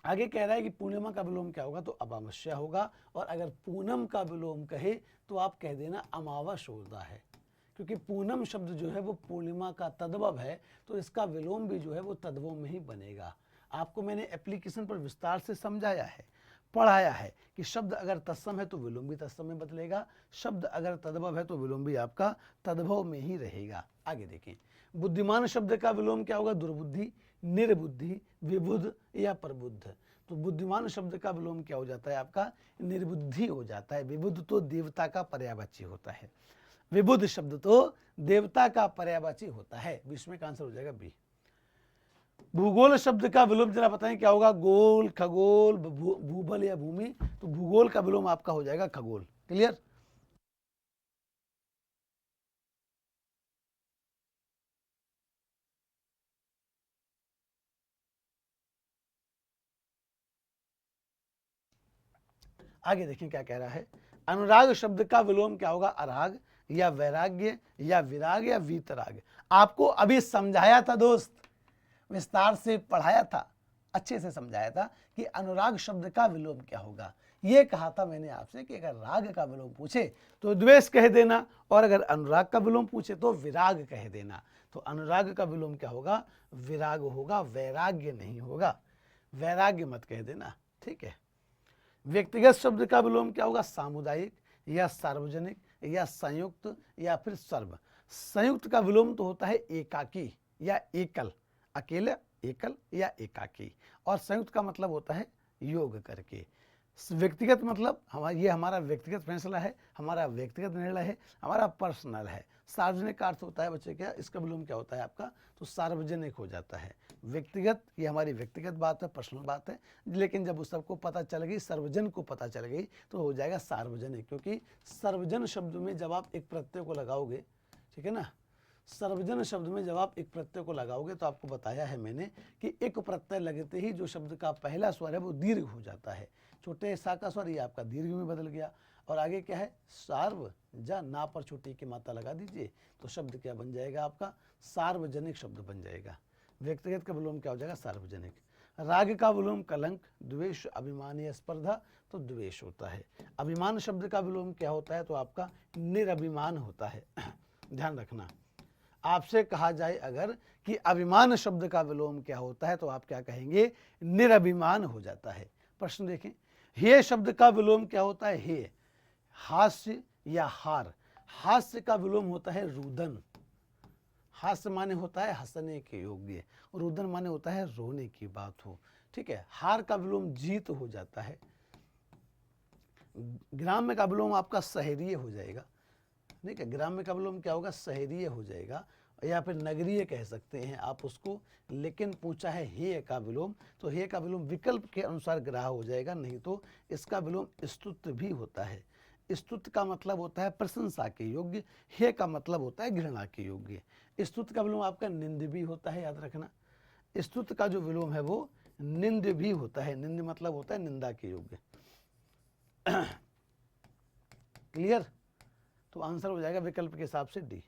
आगे कह रहा है कि पूर्णिमा का विलोम क्या होगा? तो अमावस्या होगा, और अगर पूनम का विलोम कहे तो आप कह देना अमावस होता है, क्योंकि पूनम शब्द जो है वो पूर्णिमा का तद्भव है, तो इसका विलोम भी जो है वो तद्भव में ही बनेगा। आपको मैंने एप्लीकेशन पर विस्तार से समझाया है, पढ़ाया है कि शब्द अगर तत्सम है तो विलोम भी तत्सम में बदलेगा, शब्द अगर तद्भव है तो विलोम भी आपका तद्भव में ही रहेगा। आगे देखें, बुद्धिमान शब्द का विलोम क्या होगा? दुर्बुद्धि, निर्बुद्धि, विबुध या प्रबुद्ध। तो बुद्धिमान शब्द का विलोम क्या हो जाता है आपका? निर्बुद्धि हो जाता है। विबुध तो देवता का पर्यायवाची होता है, विबुध शब्द तो देवता का पर्यायवाची होता है। इसमें का आंसर हो जाएगा बी। भूगोल शब्द का विलोम जरा बताएं क्या होगा? गोल, खगोल, भूबल या भूमि। तो भूगोल का विलोम आपका हो जाएगा खगोल। क्लियर? आगे देखें क्या कह रहा है। अनुराग शब्द का विलोम क्या होगा? अराग या वैराग्य या विराग या वीतराग। आपको अभी समझाया था दोस्त, विस्तार से पढ़ाया था, अच्छे से समझाया था कि अनुराग शब्द का विलोम क्या होगा। ये कहा था मैंने आपसे कि अगर राग का विलोम पूछे तो द्वेष कह देना, और अगर अनुराग का विलोम पूछे तो विराग कह देना। तो अनुराग का विलोम क्या होगा? विराग होगा, वैराग्य नहीं होगा। वैराग्य मत कह देना, ठीक है। व्यक्तिगत शब्द का विलोम क्या होगा? सामुदायिक या सार्वजनिक या संयुक्त या फिर सर्व। संयुक्त का विलोम तो होता है एकाकी या एकल, अकेले, एकल या एकाकी, और संयुक्त का मतलब होता है योग करके। व्यक्तिगत मतलब ये हमारा व्यक्तिगत फैसला है, हमारा व्यक्तिगत निर्णय है, हमारा पर्सनल है। सार्वजनिक का अर्थ होता है बच्चे क्या? इसका विलोम क्या होता है आपका? तो सार्वजनिक हो जाता है। व्यक्तिगत ये हमारी व्यक्तिगत बात है, पर्सनल बात है, लेकिन जब उस सबको पता चल गई, सर्वजन को पता चल गई, तो हो जाएगा सार्वजनिक। क्योंकि सर्वजन शब्द में जब आप एक प्रत्यय को लगाओगे, ठीक है ना, सर्वजन शब्द में जब आप एक प्रत्यय को लगाओगे तो आपको बताया है मैंने कि एक प्रत्यय लगते ही जो शब्द का पहला स्वर है वो दीर्घ हो जाता है। छोटे सा का स्वर ये आपका दीर्घ में बदल गया, और आगे क्या है? सार्व जा ना पर छोटी की मात्रा लगा दीजिए, तो शब्द क्या बन जाएगा आपका? सार्वजनिक शब्द बन जाएगा। व्यक्तिगत का विलोम क्या हो जाएगा? सार्वजनिक। राग का विलोम कलंक, द्वेष, अभिमान या स्पर्धा, तो द्वेष होता है। अभिमान शब्द का विलोम क्या होता है? तो आपका निरभिमान होता है। ध्यान रखना, आपसे कहा जाए अगर कि अभिमान शब्द का विलोम क्या होता है, तो आप क्या कहेंगे? निरभिमान हो जाता है। प्रश्न देखें, हे शब्द का विलोम क्या होता है? हे। हास्य या हार। हास्य का विलोम होता है रुदन। हास्य माने होता है हंसने के योग्य, रुदन माने होता है रोने की बात हो, ठीक है। हार का विलोम जीत हो जाता है। ग्राम्य का विलोम आपका सहरीय हो जाएगा, ठीक है। ग्राम्य का विलोम क्या होगा? सहरीय हो जाएगा, या फिर नगरीय कह सकते हैं आप उसको। लेकिन पूछा है हेय का विलोम, तो हेय का विलोम विकल्प के अनुसार ग्राह हो जाएगा, नहीं तो इसका विलोम स्तुत्य भी होता है। स्तुत्य का मतलब होता है प्रशंसा के योग्य, हेय का मतलब होता है घृणा के योग्य। स्तुत्य का विलोम आपका निंद भी होता है, याद रखना। स्तुत्य का जो विलोम है वो निंद भी होता है। निंद मतलब होता है निंदा के योग्य। क्लियर? तो आंसर हो जाएगा विकल्प के हिसाब से डी।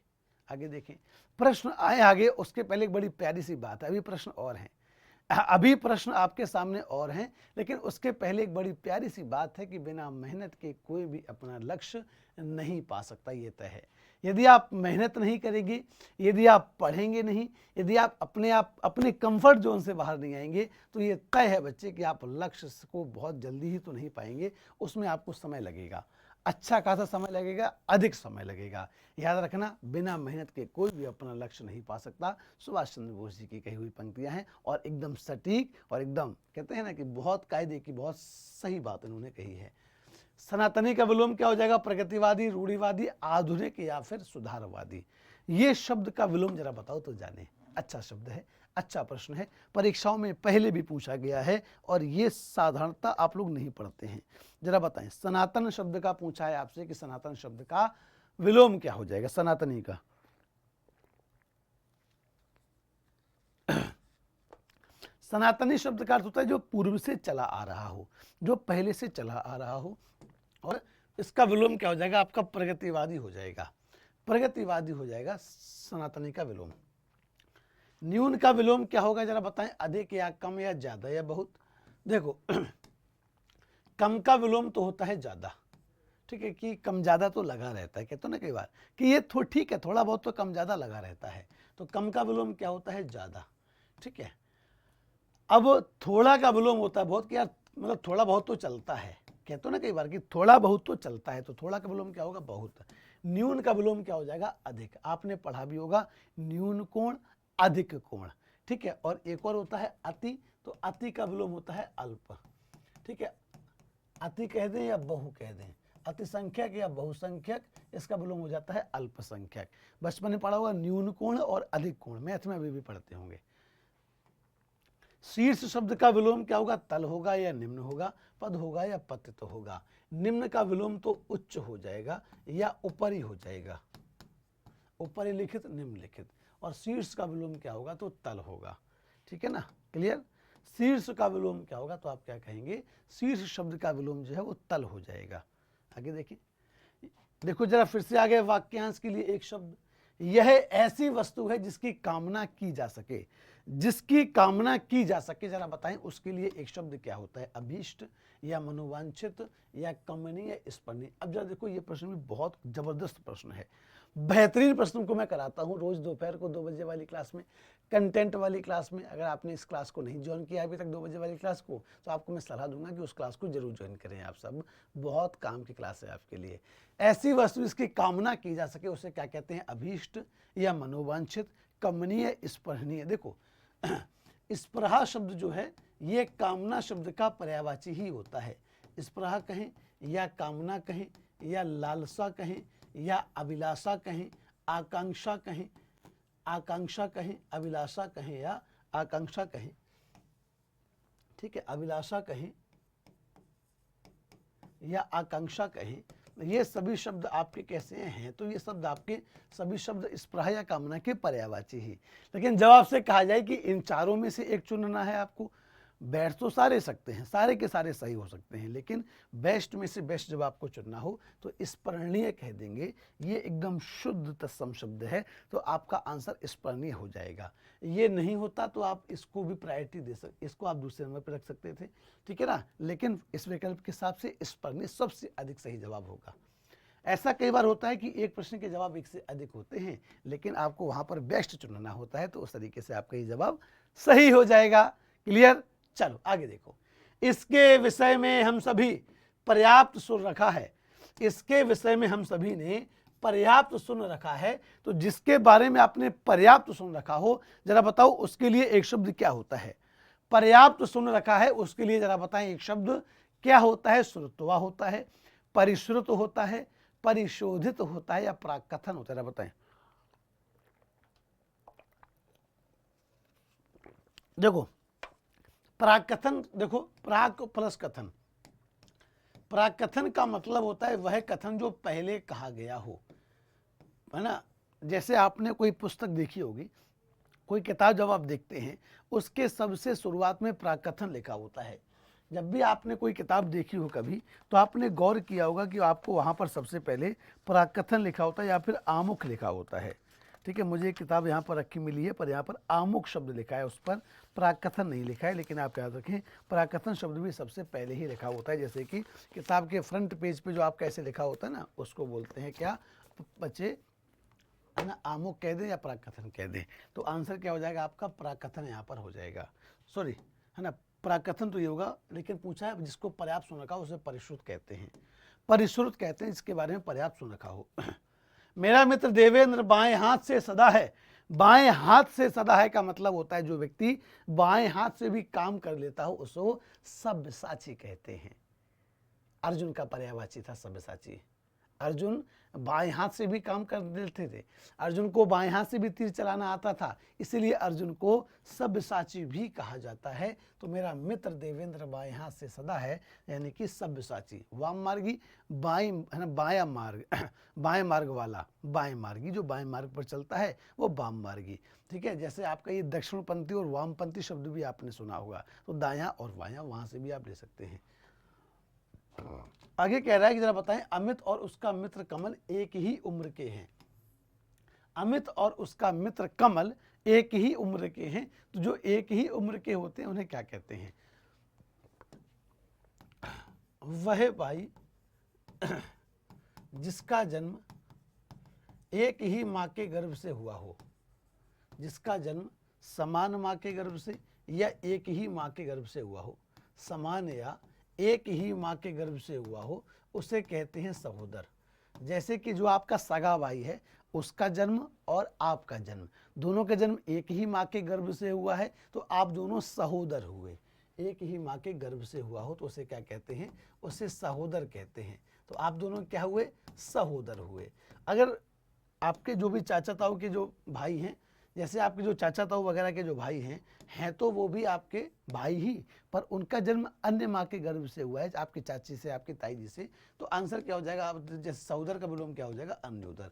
आगे देखें, प्रश्न आए आगे, उसके पहले एक बड़ी प्यारी सी बात है। अभी प्रश्न और हैं, अभी प्रश्न आपके सामने और हैं, लेकिन उसके पहले एक बड़ी प्यारी सी बात है कि बिना मेहनत के कोई भी अपना लक्ष्य नहीं पा सकता, ये तय है। यदि आप मेहनत नहीं करेंगे, यदि आप पढ़ेंगे नहीं, यदि आप अपने कंफर्ट जोन से बाहर नहीं आएंगे, तो ये तय है बच्चे कि आप लक्ष्य को बहुत जल्दी ही तो नहीं पाएंगे, उसमें आपको समय लगेगा, अच्छा खासा समय लगेगा, अधिक समय लगेगा। याद रखना, बिना मेहनत के कोई भी अपना लक्ष्य नहीं पा सकता। सुभाष चंद्र बोस जी की कही हुई पंक्तियां हैं और एकदम सटीक और एकदम कहते हैं ना कि बहुत कायदे की बहुत सही बात इन्होंने कही है। सनातनी का विलोम क्या हो जाएगा? प्रगतिवादी, रूढ़िवादी, आधुनिक या फिर सुधारवादी। ये शब्द का विलोम जरा बताओ तो जाने। अच्छा शब्द है, अच्छा प्रश्न है, परीक्षाओं में पहले भी पूछा गया है और ये साधारणता आप लोग नहीं पढ़ते हैं। जरा बताएं, सनातन शब्द का पूछा है आपसे कि सनातन शब्द का विलोम क्या हो जाएगा? सनातनी का सनातनी शब्द का अर्थ होता है जो पूर्व से चला आ रहा हो, जो पहले से चला आ रहा हो। और इसका विलोम क्या हो जाएगा? आपका प्रगतिवादी हो जाएगा, प्रगतिवादी हो जाएगा सनातनी का विलोम। न्यून का विलोम क्या होगा? जरा बताएं, अधिक या कम या ज्यादा या बहुत। देखो कम का विलोम तो होता है ज्यादा, ठीक है, कि कम ज्यादा तो लगा रहता है, कहते हो ना कई बार कि ये ठीक है, थोड़ा बहुत तो कम ज्यादा लगा रहता है, तो कम का विलोम क्या होता है? ज्यादा, ठीक है। अब थोड़ा का विलोम होता है बहुत, कि यार मतलब थोड़ा बहुत तो चलता है, कहते हो ना कई बार कि थोड़ा बहुत तो चलता है, तो थोड़ा का विलोम क्या होगा? बहुत। न्यून का विलोम क्या हो जाएगा? अधिक। आपने पढ़ा भी होगा, न्यून कोण, अधिक कोण, ठीक है। और एक और होता है अति, तो अति का विलोम होता है अल्प, ठीक है। अति कह दें या बहु कह दें, अतिसंख्यक या बहुसंख्यक, इसका विलोम हो जाता है अल्पसंख्यक। बचपन में पढ़ा होगा न्यून कोण और अधिक कोण, मैथ में अभी भी पढ़ते होंगे। शीर्ष शब्द का विलोम क्या होगा? तल होगा या निम्न होगा, पद होगा या पतित होगा। निम्न का विलोम तो उच्च हो जाएगा या ऊपरी हो जाएगा, ऊपरी लिखित, निम्नलिखित। और शीर्ष का विलोम क्या होगा? तो तल होगा, ठीक है ना, क्लियर। शीर्ष का विलोम क्या होगा? तो आप क्या कहेंगे? शीर्ष शब्द का विलोम जो है वो तल हो जाएगा। आगे देखिए, देखो जरा फिर से आगे वाक्यांश के लिए एक शब्द, यह ऐसी वस्तु है जिसकी कामना की जा सके, जिसकी कामना की जा सके। जरा बताएं उसके लिए एक शब्द क्या होता है? अभीष्ट या मनोवांछित या कामनीय या स्पर्णी। अब जरा देखो, ये प्रश्न भी बहुत जबरदस्त प्रश्न है, बेहतरीन प्रश्न को मैं कराता हूं रोज दोपहर को 2 बजे वाली क्लास में, कंटेंट वाली क्लास में। अगर आपने इस क्लास को नहीं ज्वाइन किया अभी तक 2 बजे वाली क्लास को, तो आपको मैं सलाह दूंगा कि उस क्लास को जरूर ज्वाइन करें आप सब, बहुत काम की क्लास है आपके लिए। ऐसी वस्तु जिसकी कामना की जा सके उसे क्या कहते हैं? अभीष्ट या मनोवांछित, कमनीय, स्पृहनीय। देखो स्पृहा शब्द जो है ये कामना शब्द का पर्यायवाची ही होता है। स्पृहा कहें या कामना कहें या लालसा कहें या अभिलाषा कहें, आकांक्षा कहें, आकांक्षा कहें, अभिलाषा कहें या आकांक्षा कहें, ठीक है, अभिलाषा कहें या आकांक्षा कहें, ये सभी शब्द आपके कैसे हैं? तो ये शब्द आपके सभी शब्द स्पृहा या कामना के पर्यायवाची ही। लेकिन जब आपसे कहा जाए कि इन चारों में से एक चुनना है आपको, बैठ तो सारे सकते हैं, सारे के सारे सही हो सकते हैं, लेकिन बेस्ट में से बेस्ट जब आपको चुनना हो तो स्मरणीय कह देंगे। ये एकदम शुद्ध तत्सम शब्द है, तो आपका आंसर स्मरणीय हो जाएगा। ये नहीं होता तो आप इसको भी प्रायोरिटी दे सकते, इसको आप दूसरे नंबर पर रख सकते थे, ठीक है ना। लेकिन इस विकल्प के हिसाब से स्मरणीय सबसे अधिक सही जवाब होगा। ऐसा कई बार होता है कि एक प्रश्न के जवाब एक से अधिक होते हैं, लेकिन आपको वहां पर बेस्ट चुनना होता है, तो उस तरीके से आपका ये जवाब सही हो जाएगा। क्लियर? चलो आगे देखो, इसके विषय में हम सभी पर्याप्त सुन रखा है, इसके विषय में हम सभी ने पर्याप्त सुन रखा है। तो जिसके बारे में आपने पर्याप्त सुन रखा हो, जरा बताओ उसके लिए एक शब्द क्या होता है? पर्याप्त सुन रखा है उसके लिए जरा बताएं एक शब्द क्या होता है? श्रुतवा होता है, परिश्रुत होता है, परिशोधित होता है या प्राकथन होता है? जरा बताएं। देखो प्राकथन, देखो प्राक प्लस कथन, प्राकथन का मतलब होता है वह कथन जो पहले कहा गया हो, है ना। जैसे आपने कोई पुस्तक देखी होगी, कोई किताब जब आप देखते हैं उसके सबसे शुरुआत में प्राकथन लिखा होता है। जब भी आपने कोई किताब देखी हो कभी, तो आपने गौर किया होगा कि आपको वहाँ पर सबसे पहले प्राकथन लिखा होता है या फिर आमुख लिखा होता है, ठीक है। मुझे एक किताब यहाँ पर रखी मिली है, पर यहाँ पर आमुख शब्द लिखा है, उस पर प्राकथन नहीं लिखा है, लेकिन आप याद रखें प्राकथन शब्द भी सबसे पहले ही लिखा होता है। जैसे कि किताब के फ्रंट पेज पे जो आपका ऐसे लिखा होता है ना, उसको बोलते हैं क्या बच्चे? है ना, आमुख कह दें या प्राकथन कह दें, तो आंसर क्या हो जाएगा आपका, प्राकथन यहाँ पर हो जाएगा। सॉरी, है ना, प्राकथन तो ये होगा, लेकिन पूछा है जिसको पर्याप्त सुन रखा हो उसे परिश्रुत कहते हैं। परिश्रुत कहते हैं इसके बारे में पर्याप्त सुन रखा हो। मेरा मित्र देवेंद्र बाएं हाथ से सदा है। बाएं हाथ से सदा है का मतलब होता है जो व्यक्ति बाएं हाथ से भी काम कर लेता हो उसको सब्यसाची कहते हैं। अर्जुन का पर्यायवाची था सब्यसाची। अर्जुन बाएं हाथ से भी काम कर लेते थे, अर्जुन को बाएं हाथ से भी तीर चलाना आता था, इसीलिए अर्जुन को सब्यसाची भी कहा जाता है। तो मेरा मित्र देवेंद्र बाएं हाथ से सदा है, यानी कि सब्यसाची। वाम मार्गी, बाएं, है ना, बायां मार्ग, बाएं मार्ग वाला, बाएं मार्गी जो बाएं मार्ग पर चलता है वो वाम मार्गी। ठीक है, जैसे आपका ये दक्षिणपंथी और वामपंथी शब्द भी आपने सुना होगा, तो दायां और बायां वहां से भी आप ले सकते हैं। आगे कह रहा है कि जरा बताएं, अमित और उसका मित्र कमल एक ही उम्र के हैं। अमित और उसका मित्र कमल एक ही उम्र के हैं, तो जो एक ही उम्र के होते हैं उन्हें क्या कहते हैं? वह भाई जिसका जन्म एक ही मां के गर्भ से हुआ हो, जिसका जन्म समान मां के गर्भ से या एक ही मां के गर्भ से हुआ हो, समान या एक ही मां के गर्भ से हुआ हो, उसे कहते हैं सहोदर। जैसे कि जो आपका सगा भाई है उसका जन्म और आपका जन्म, दोनों का जन्म एक ही मां के गर्भ से हुआ है, तो आप दोनों सहोदर हुए। एक ही मां के गर्भ से हुआ हो तो उसे क्या कहते हैं? उसे सहोदर कहते हैं। तो आप दोनों क्या हुए? सहोदर हुए। अगर आपके जो भी चाचा ताऊ के जो भाई हैं, जैसे आपके जो चाचा ताऊ वगैरह के जो भाई हैं तो वो भी आपके भाई ही, पर उनका जन्म अन्य माँ के गर्भ से हुआ है, आपकी चाची से, आपकी ताई जी से, तो आंसर क्या हो जाएगा? आप जैसे सहोदर का विलोम क्या हो जाएगा? अन्य उदर।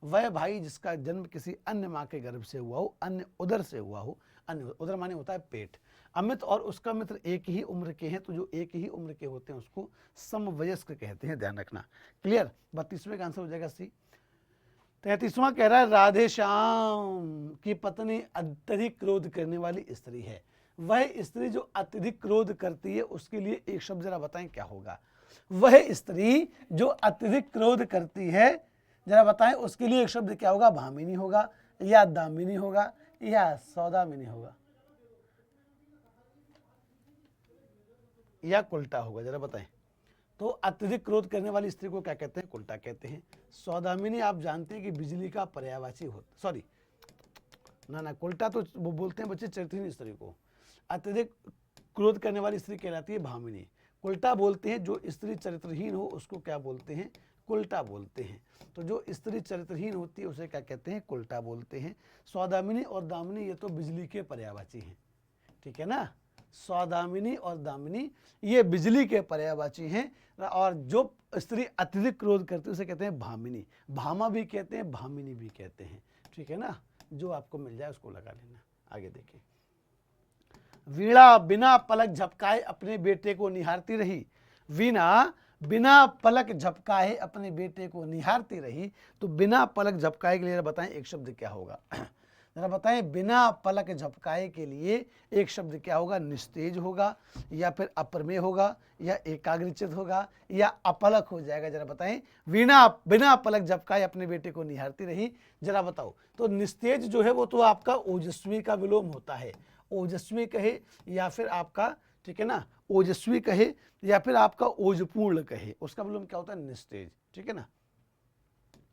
वह भाई जिसका जन्म किसी अन्य माँ के गर्भ से हुआ हो, अन्य उदर से हुआ हो, अन्य उदर माने होता है पेट। अमित और उसका मित्र एक ही उम्र के हैं, तो जो एक ही उम्र के होते हैं उसको समवयस्क कहते हैं, ध्यान रखना। क्लियर? 32वें का आंसर हो जाएगा सी। 33वां कह रहा है, राधे श्याम की पत्नी अत्यधिक क्रोध करने वाली स्त्री है। वह स्त्री जो अत्यधिक क्रोध करती है उसके लिए एक शब्द जरा बताएं क्या होगा? वह स्त्री जो अत्यधिक क्रोध करती है, जरा बताएं उसके लिए एक शब्द क्या होगा? भामिनी होगा या दामिनी होगा या सौदामिनी होगा या कुल्टा होगा? जरा बताएं। तो अत्यधिक क्रोध करने वाली स्त्री को क्या कहते हैं? कुल्टा कहते हैं। सौदामिनी आप जानते हैं कि बिजली का पर्यायवाची होता, सॉरी ना, कुल्टा तो वो बोलते हैं बच्चे चरित्रहीन स्त्री को। अत्यधिक क्रोध करने वाली स्त्री कहलाती है भामिनी। कुल्टा बोलते हैं जो स्त्री चरित्रहीन हो उसको क्या बोलते हैं? कुल्टा बोलते हैं। तो जो स्त्री चरित्रहीन होती है उसे क्या कहते हैं? कुल्टा बोलते हैं। सौदामिनी और दामिनी ये तो बिजली के पर्यायवाची हैं, ठीक है ना। सौदामिनी और दामिनी ये बिजली के पर्यायवाची हैं, और जो स्त्री अत्यधिक क्रोध करती है उसे कहते हैं भामिनी। भामा भी कहते हैं, भामिनी भी कहते हैं, ठीक है ना। जो आपको मिल जाए उसको लगा लेना। आगे देखिए, वीणा बिना पलक झपकाए अपने बेटे को निहारती रही। वीणा बिना पलक झपकाए अपने बेटे को निहारती रही, तो बिना पलक झपकाए के लिए बताएं एक शब्द क्या होगा? जरा बताएं, बिना पलक झपकाए के लिए एक शब्द क्या होगा? निस्तेज होगा या फिर अप्रमेय होगा या एकाग्रचित होगा या अपलक हो जाएगा? जरा बताएं। वीणा बिना पलक झपकाए अपने बेटे को निहारती रही, जरा बताओ। तो निस्तेज जो है वो तो आपका ओजस्वी का विलोम होता है। ओजस्वी कहे या फिर आपका, ठीक है ना, ओजस्वी कहे या फिर आपका ओजपूर्ण कहे, उसका विलोम क्या होता है? निस्तेज, ठीक है ना।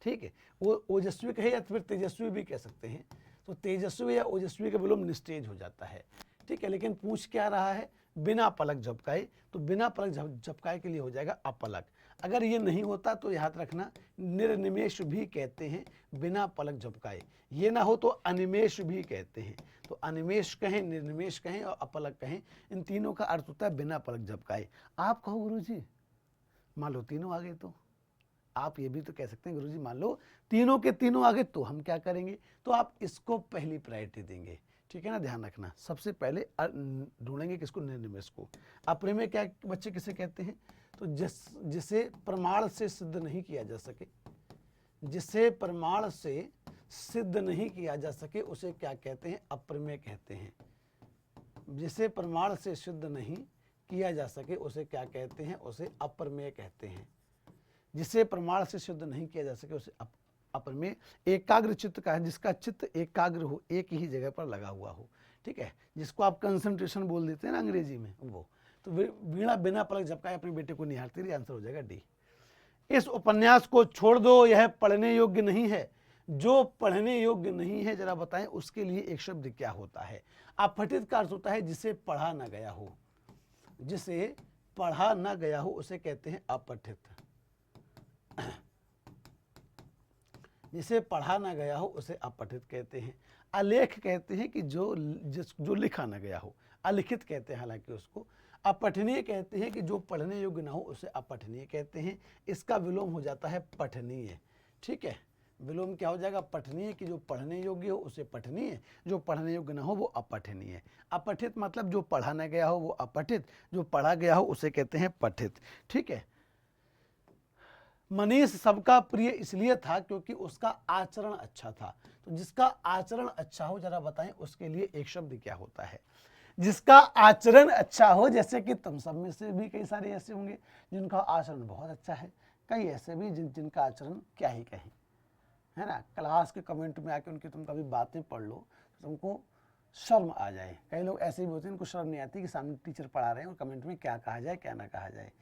ठीक है, वो ओजस्वी कहे या फिर तेजस्वी भी कह सकते हैं। तो तेजस्वी या ओजस्वी का विलोम निस्तेज हो जाता है, ठीक है। लेकिन पूछ क्या रहा है? बिना पलक झपकाए, तो बिना पलक झपकाए के लिए हो जाएगा अपलक। अगर ये नहीं होता तो याद रखना निर्निमेष भी कहते हैं बिना पलक झपकाए, ये ना हो तो अनिमेष भी कहते हैं। तो अनिमेष कहें, निर्निमेष कहें और अपलक कहें, इन तीनों का अर्थ होता है बिना पलक झपकाए। आप कहो गुरुजी मान लो तीनों आ गए, तो आप ये भी तो कह सकते हैं गुरुजी मान लो तीनों के तीनों आ गए तो हम क्या करेंगे? तो आप इसको पहली प्रायोरिटी देंगे, ठीक है ना। ध्यान रखना, सबसे पहले ढूंढेंगे किसको? निर्निमेष को। अप्रमेय क्या बच्चे किसे कहते हैं? तो जिसे प्रमाण से सिद्ध नहीं किया जा सके, जिसे प्रमाण से सिद्ध नहीं किया जा सके उसे क्या कहते हैं? अप्रमेय कहते हैं। जिसे प्रमाण से सिद्ध नहीं किया जा सके उसे क्या कहते हैं? उसे अप्रमेय कहते हैं। जिसे प्रमाण से सिद्ध नहीं किया जा सके उसे अपन में एकाग्र चित्त का है, जिसका चित्त एकाग्र हो, एक ही जगह पर लगा हुआ हो, ठीक है, जिसको आप कंसंट्रेशन बोल देते हैं ना अंग्रेजी में, वो। तो वीणा बिना पलक झपकाए अपने बेटे को निहारती रही, आंसर हो जाएगा डी। इस उपन्यास को छोड़ दो, यह पढ़ने योग्य नहीं है। जो पढ़ने योग्य नहीं है जरा बताएं, उसके लिए एक शब्द क्या होता है? अपठित का अर्थ होता है जिसे पढ़ा ना गया हो, जिसे पढ़ा ना गया हो उसे कहते हैं अपठित। जिसे पढ़ा ना गया हो उसे अपठित कहते हैं। अलेख कहते हैं कि जो लिखा ना गया हो, अलिखित कहते हैं हालांकि उसको। अपठनीय कहते हैं कि जो पढ़ने योग्य ना हो उसे अपठनीय कहते हैं। इसका विलोम हो जाता है पठनीय, ठीक है। विलोम क्या हो जाएगा? पठनीय, कि जो पढ़ने योग्य हो उसे पठनीय, जो पढ़ने योग्य ना हो वो अपठनीय। अपठित मतलब जो पढ़ा ना गया हो वो अपठित, जो पढ़ा गया हो उसे कहते हैं पठित, ठीक है। मनीष सबका प्रिय इसलिए था क्योंकि उसका आचरण अच्छा था। तो जिसका आचरण अच्छा हो जरा बताएं, उसके लिए एक शब्द क्या होता है? जिसका आचरण अच्छा हो, जैसे कि तुम सब में से भी कई सारे ऐसे होंगे जिनका आचरण बहुत अच्छा है, कई ऐसे भी जिनका आचरण क्या ही कहें, है ना। क्लास के कमेंट में आके उनकी तुम कभी बातें पढ़ लो तो तुमको शर्म आ जाए। कई लोग ऐसे भी होते हैं, उनको शर्म नहीं आती कि सामने टीचर पढ़ा रहे हैं और कमेंट में क्या कहा जाए क्या ना कहा जाए।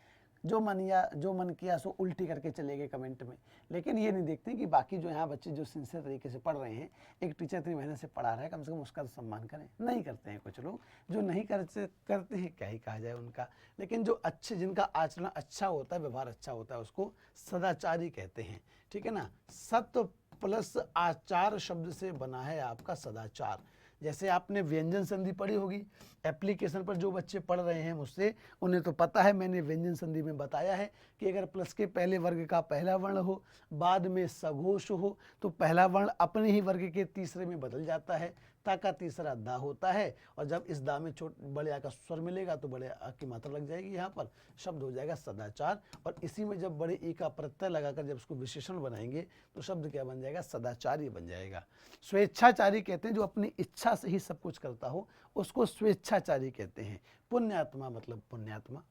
जो मन किया सो उल्टी करके चले गए कमेंट में, लेकिन ये नहीं देखते कि बाकी जो यहाँ बच्चे जो सिंसियर तरीके से पढ़ रहे हैं, एक टीचर इतनी मेहनत से पढ़ा रहा है, कम से कम उसका तो सम्मान करें। नहीं करते हैं कुछ लोग, जो नहीं करते हैं क्या ही कहा जाए उनका। लेकिन जो अच्छे, जिनका आचरण अच्छा होता है, व्यवहार अच्छा होता है, उसको सदाचारी कहते हैं, ठीक है ना। सत्य प्लस आचार शब्द से बना है आपका सदाचार। जैसे आपने व्यंजन संधि पढ़ी होगी, एप्लीकेशन पर जो बच्चे पढ़ रहे हैं मुझसे, उन्हें तो पता है, मैंने व्यंजन संधि में बताया है कि अगर प्लस के पहले वर्ग का पहला वर्ण हो, बाद में सघोष हो, तो पहला वर्ण अपने ही वर्ग के तीसरे में बदल जाता है। ता का तीसरा दा होता है, और जब इस दा में बड़े आ का स्वर मिलेगा तो बड़े आ की मात्रा लग जाएगी, यहाँ पर शब्द हो जाएगा सदाचार। और इसी में जब बड़े ई का प्रत्यय लगाकर जब उसको विशेषण बनाएंगे तो शब्द क्या बन जाएगा? सदाचारी बन जाएगा। स्वेच्छाचारी कहते हैं जो अपनी इच्छा से ही सब कुछ करता हो, उसको स्वेच्छाचारी कहते हैं। पुण्यात्मा मतलब पुण्यात्मा।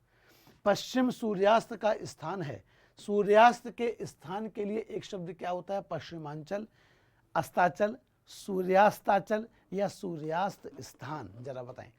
पश्चिम सूर्यास्त का स्थान है। सूर्यास्त के स्थान के लिए एक शब्द क्या होता है? पश्चिमांचल, अस्ताचल, सूर्यास्ताचल या सूर्यास्त स्थान, जरा बताएं।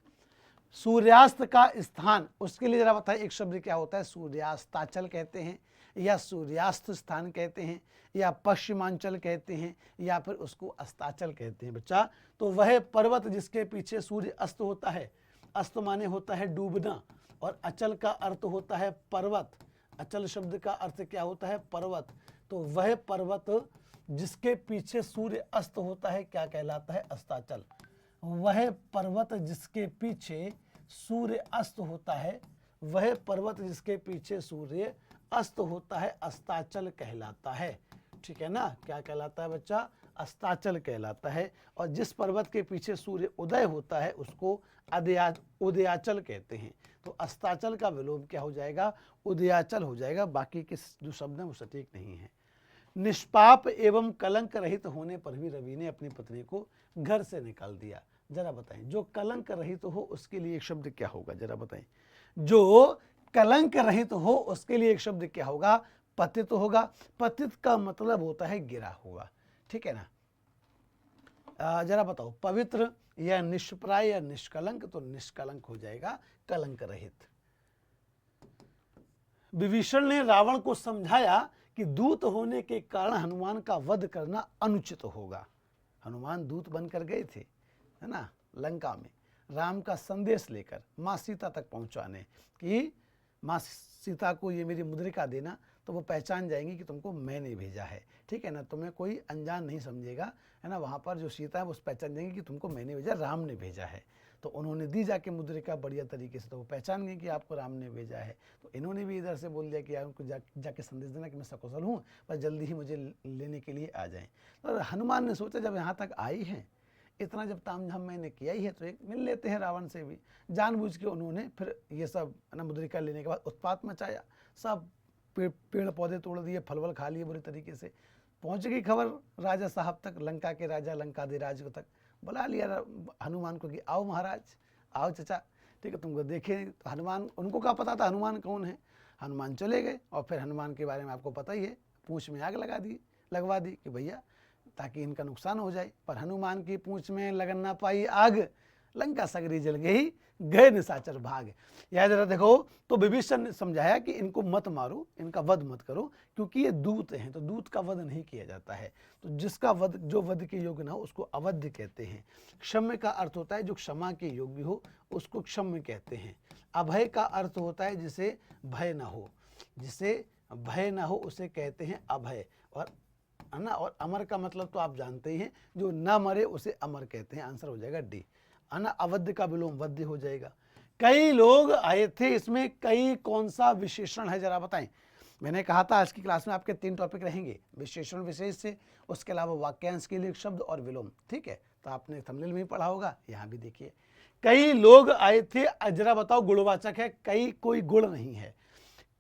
सूर्यास्त का स्थान, उसके लिए जरा बताएं एक शब्द क्या होता है? सूर्यास्ताचल कहते हैं, या सूर्यास्त स्थान कहते हैं, या पश्चिमांचल कहते हैं, या फिर उसको अस्ताचल कहते हैं बच्चा। तो वह पर्वत जिसके पीछे सूर्य अस्त होता है, अस्त माने होता है डूबना, और अचल का अर्थ होता है पर्वत। अचल शब्द का अर्थ क्या होता है? पर्वत। तो वह पर्वत जिसके पीछे सूर्य अस्त होता है क्या कहलाता है? अस्ताचल। वह पर्वत जिसके पीछे सूर्य अस्त होता है, वह पर्वत जिसके पीछे सूर्य अस्त होता है, अस्ताचल कहलाता है, ठीक है ना। क्या कहलाता है बच्चा? अस्ताचल कहलाता है। और जिस पर्वत के पीछे सूर्य उदय होता है उसको उदयाचल कहते हैं। तो अस्ताचल का विलोम क्या हो जाएगा? उदयाचल हो जाएगा। बाकी के जो शब्द हैं वो सटीक नहीं है। निष्पाप एवं कलंक रहित होने पर भी रवि ने अपनी पत्नी को घर से निकाल दिया। जरा बताएं, जो कलंक रहित हो उसके लिए एक शब्द क्या होगा? जरा बताएं। जो कलंक रहित हो उसके लिए एक शब्द क्या होगा? पतित होगा। पतित का मतलब होता है गिरा हुआ, ठीक है ना। जरा बताओ, पवित्र या निष्प्राय या निष्कलंक? तो निष्कलंक हो जाएगा, कलंक रहित। विभीषण ने रावण को समझाया कि दूत होने के कारण हनुमान का वध करना अनुचित होगा। हनुमान दूत बनकर गए थे, है ना, लंका में राम का संदेश लेकर माँ सीता तक पहुंचाने, कि माँ सीता को ये मेरी मुद्रिका देना, तो वो पहचान जाएंगी कि तुमको मैंने भेजा है, ठीक है ना। तुम्हें कोई अनजान नहीं समझेगा, है ना। वहाँ पर जो सीता है वो पहचान जाएंगी कि तुमको मैंने भेजा, राम ने भेजा है। तो उन्होंने दी जाके मुद्रिका बढ़िया तरीके से, तो वो पहचान गई कि आपको राम ने भेजा है। तो इन्होंने भी इधर से बोल दिया कि यार उनको जाके संदेश देना कि मैं सकुशल हूँ, पर जल्दी ही मुझे लेने के लिए आ जाएं। तो हनुमान ने सोचा जब यहाँ तक आई हैं, इतना जब तामझाम मैंने किया ही है, तो एक मिल लेते हैं रावण से भी। जानबूझ के उन्होंने फिर ये सब ना मुद्रिका लेने के बाद उत्पात मचाया, सब पेड़ पौधे तोड़ दिए, फलवल खा लिए बुरी तरीके से। पहुंच गई खबर राजा साहब तक, लंका के राजा लंकाधिराज तक। बुला लिया हनुमान को कि आओ महाराज, आओ चचा, ठीक है, तुमको देखें। तो हनुमान, उनको क्या पता था हनुमान कौन है। हनुमान चले गए, और फिर हनुमान के बारे में आपको पता ही है, पूंछ में आग लगा दी, लगवा दी कि भैया ताकि इनका नुकसान हो जाए। पर हनुमान की पूंछ में लगन ना पाई आग, लंका सगरी जल गई, गए निशाचर भाग। यह जरा देखो, तो विभीषण ने समझाया कि इनको मत मारो, इनका वध मत करो, क्योंकि ये दूत हैं, तो दूत का वध नहीं किया जाता है। तो जिसका वध, जो वध के योग्य ना हो उसको अवध्य कहते हैं। क्षम्य का अर्थ होता है जो क्षमा के योग्य हो, उसको क्षम्य कहते हैं। अभय का अर्थ होता है जिसे भय ना हो, जिसे भय ना हो उसे कहते हैं अभय। और है ना, और अमर का मतलब तो आप जानते ही हैं, जो ना मरे उसे अमर कहते हैं। आंसर हो जाएगा डी, है ना। अवध्य का विलोम वध्य हो जाएगा। कई लोग आए थे, इसमें कई कौन सा विशेषण है जरा बताएं। मैंने कहा था आज की क्लास में आपके 3 टॉपिक रहेंगे, विशेषण विशेष से, उसके अलावा वाक्यांश के लिए शब्द और विलोम, ठीक है। तो आपने थंबनेल में ही पढ़ा होगा, यहाँ भी देखिए। कई लोग आए थे, जरा बताओ गुणवाचक है, कई कोई गुण नहीं है।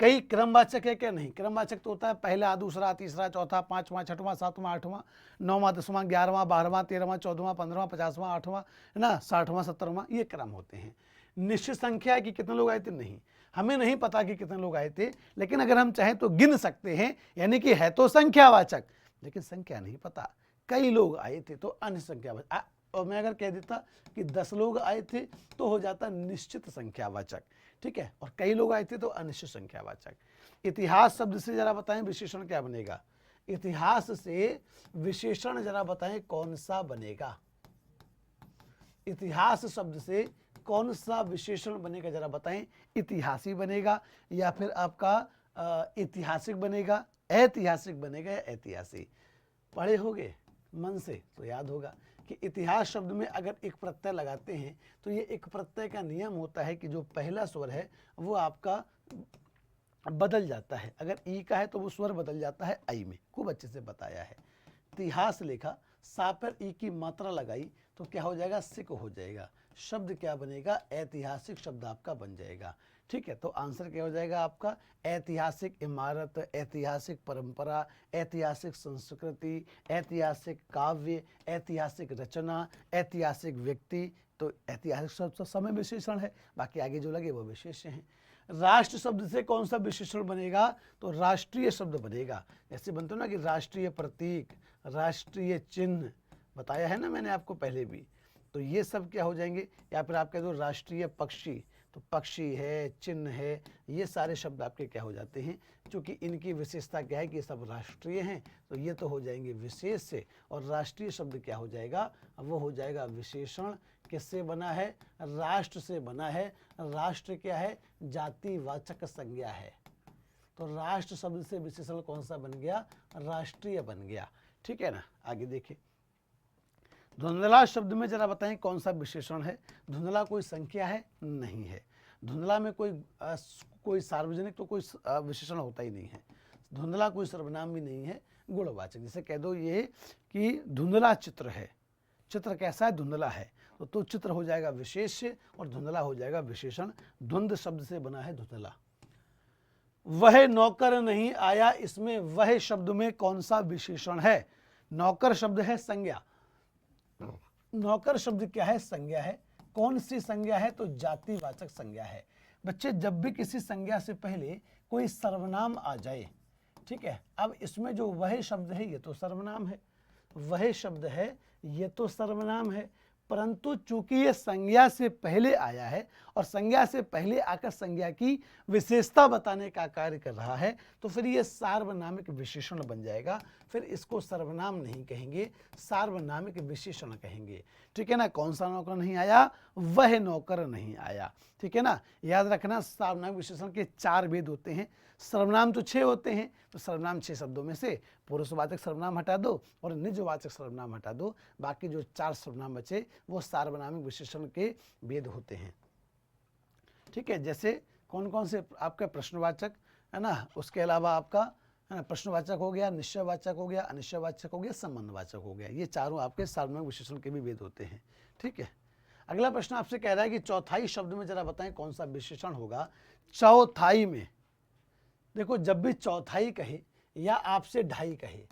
कई क्रमवाचक है क्या? नहीं। क्रमवाचक तो होता है पहला, दूसरा, तीसरा, चौथा, पांचवा, छठवां, सातवां, आठवां, नौवां, 10वां, 11वां, 12वां, 13वां, 14वां, 15वां, 50वां, 8वां, है ना, 60वां, 70वां, ये क्रम होते हैं। निश्चित संख्या है कि कितने लोग आए थे? नहीं, हमें नहीं पता कि कितने लोग आए थे, लेकिन अगर हम चाहें तो गिन सकते हैं, यानी कि है तो संख्यावाचक, लेकिन संख्या नहीं पता। कई लोग आए थे तो अन्य संख्यावाचक। और मैं अगर कह देता कि 10 लोग आए थे तो हो जाता निश्चित संख्यावाचक, ठीक है। और कई लोग आए थे तो अनिश्चित संख्यावाचक। इतिहास शब्द से जरा बताएं विशेषण क्या बनेगा? इतिहास से विशेषण जरा बताएं कौन सा बनेगा? इतिहास शब्द से कौन सा विशेषण बनेगा जरा बताएं। इतिहासी बनेगा या फिर आपका ऐतिहासिक बनेगा, ऐतिहासिक बनेगा या ऐतिहासिक? पढ़े होगे मन से तो याद होगा कि इतिहास शब्द में अगर एक प्रत्यय लगाते हैं तो ये एक प्रत्यय का नियम होता है कि जो पहला स्वर है वो आपका बदल जाता है। अगर ई का है तो वो स्वर बदल जाता है आई में। खूब अच्छे से बताया है। इतिहास लिखा, सा पर ई की मात्रा लगाई तो क्या हो जाएगा? सिक हो जाएगा। शब्द क्या बनेगा? ऐतिहासिक शब्द आपका बन जाएगा, ठीक है। तो आंसर क्या हो जाएगा आपका? ऐतिहासिक इमारत, ऐतिहासिक परंपरा, ऐतिहासिक संस्कृति, ऐतिहासिक काव्य, ऐतिहासिक रचना, ऐतिहासिक व्यक्ति। तो ऐतिहासिक शब्द समय विशेषण है, बाकी आगे जो लगे वो विशेष्य हैं। राष्ट्र शब्द से कौन सा विशेषण बनेगा? तो राष्ट्रीय शब्द बनेगा। जैसे बनते हो ना कि राष्ट्रीय प्रतीक, राष्ट्रीय चिन्ह, बताया है ना मैंने आपको पहले भी। तो ये सब क्या हो जाएंगे? या फिर आप कह दो राष्ट्रीय पक्षी, तो पक्षी है, चिन्ह है, ये सारे शब्द आपके क्या हो जाते हैं? क्योंकि इनकी विशेषता क्या है कि ये सब राष्ट्रीय हैं, तो ये तो हो जाएंगे विशेष से। और राष्ट्रीय शब्द क्या हो जाएगा? वो हो जाएगा विशेषण। किससे बना है? राष्ट्र से बना है। राष्ट्र क्या है? जातिवाचक संज्ञा है। तो राष्ट्र शब्द से विशेषण कौन सा बन गया? राष्ट्रीय बन गया, ठीक है ना। आगे देखिए, धुंधला शब्द में जरा बताएं कौन सा विशेषण है? धुंधला कोई संख्या है? नहीं है। धुंधला में कोई सार्वजनिक तो कोई विशेषण होता ही नहीं है। धुंधला कोई सर्वनाम भी नहीं है, गुणवाचक। जैसे कह दो ये कि धुंधला चित्र है, चित्र कैसा है? धुंधला है, तो चित्र हो जाएगा विशेष्य और धुंधला हो जाएगा विशेषण। धुंध शब्द से बना है धुंधला। वह नौकर नहीं आया, इसमें वह शब्द में कौन सा विशेषण है? नौकर शब्द है संज्ञा। नौकर शब्द क्या है? संज्ञा है। कौन सी संज्ञा है? तो जातिवाचक संज्ञा है। बच्चे, जब भी किसी संज्ञा से पहले कोई सर्वनाम आ जाए, ठीक है। अब इसमें जो वह शब्द है ये तो सर्वनाम है, वह शब्द है ये तो सर्वनाम है, परंतु चूंकि ये संज्ञा से पहले आया है और संज्ञा से पहले आकर संज्ञा की विशेषता बताने का कार्य कर रहा है, तो फिर ये सार्वनामिक विशेषण बन जाएगा। फिर इसको सर्वनाम नहीं कहेंगे, सार्वनामिक विशेषण कहेंगे, ठीक है ना। कौन सा नौकर नहीं आया? वह नौकर नहीं आया, ठीक है ना। याद रखना, सार्वनामिक विशेषण के 4 भेद होते हैं। सर्वनाम तो 6 होते हैं, तो सर्वनाम 6 शब्दों में से पुरुषवाचक सर्वनाम हटा दो और निजवाचक सर्वनाम हटा दो, बाकी जो 4 सर्वनाम बचे वो सार्वनामिक विशेषण के भेद होते हैं, ठीक है। जैसे कौन कौन से? आपका प्रश्नवाचक है ना, उसके अलावा आपका है ना प्रश्नवाचक हो गया, निश्चयवाचक हो गया, अनिश्चयवाचक हो गया, संबंधवाचक हो गया। ये चारों आपके सार्वनामिक विशेषण के भी भेद होते हैं, ठीक है। अगला प्रश्न आपसे कह रहा है कि चौथाई शब्द में जरा बताएं कौन सा विशेषण होगा? चौथाई में देखो, जब भी चौथाई कहे या आपसे ढाई कहे,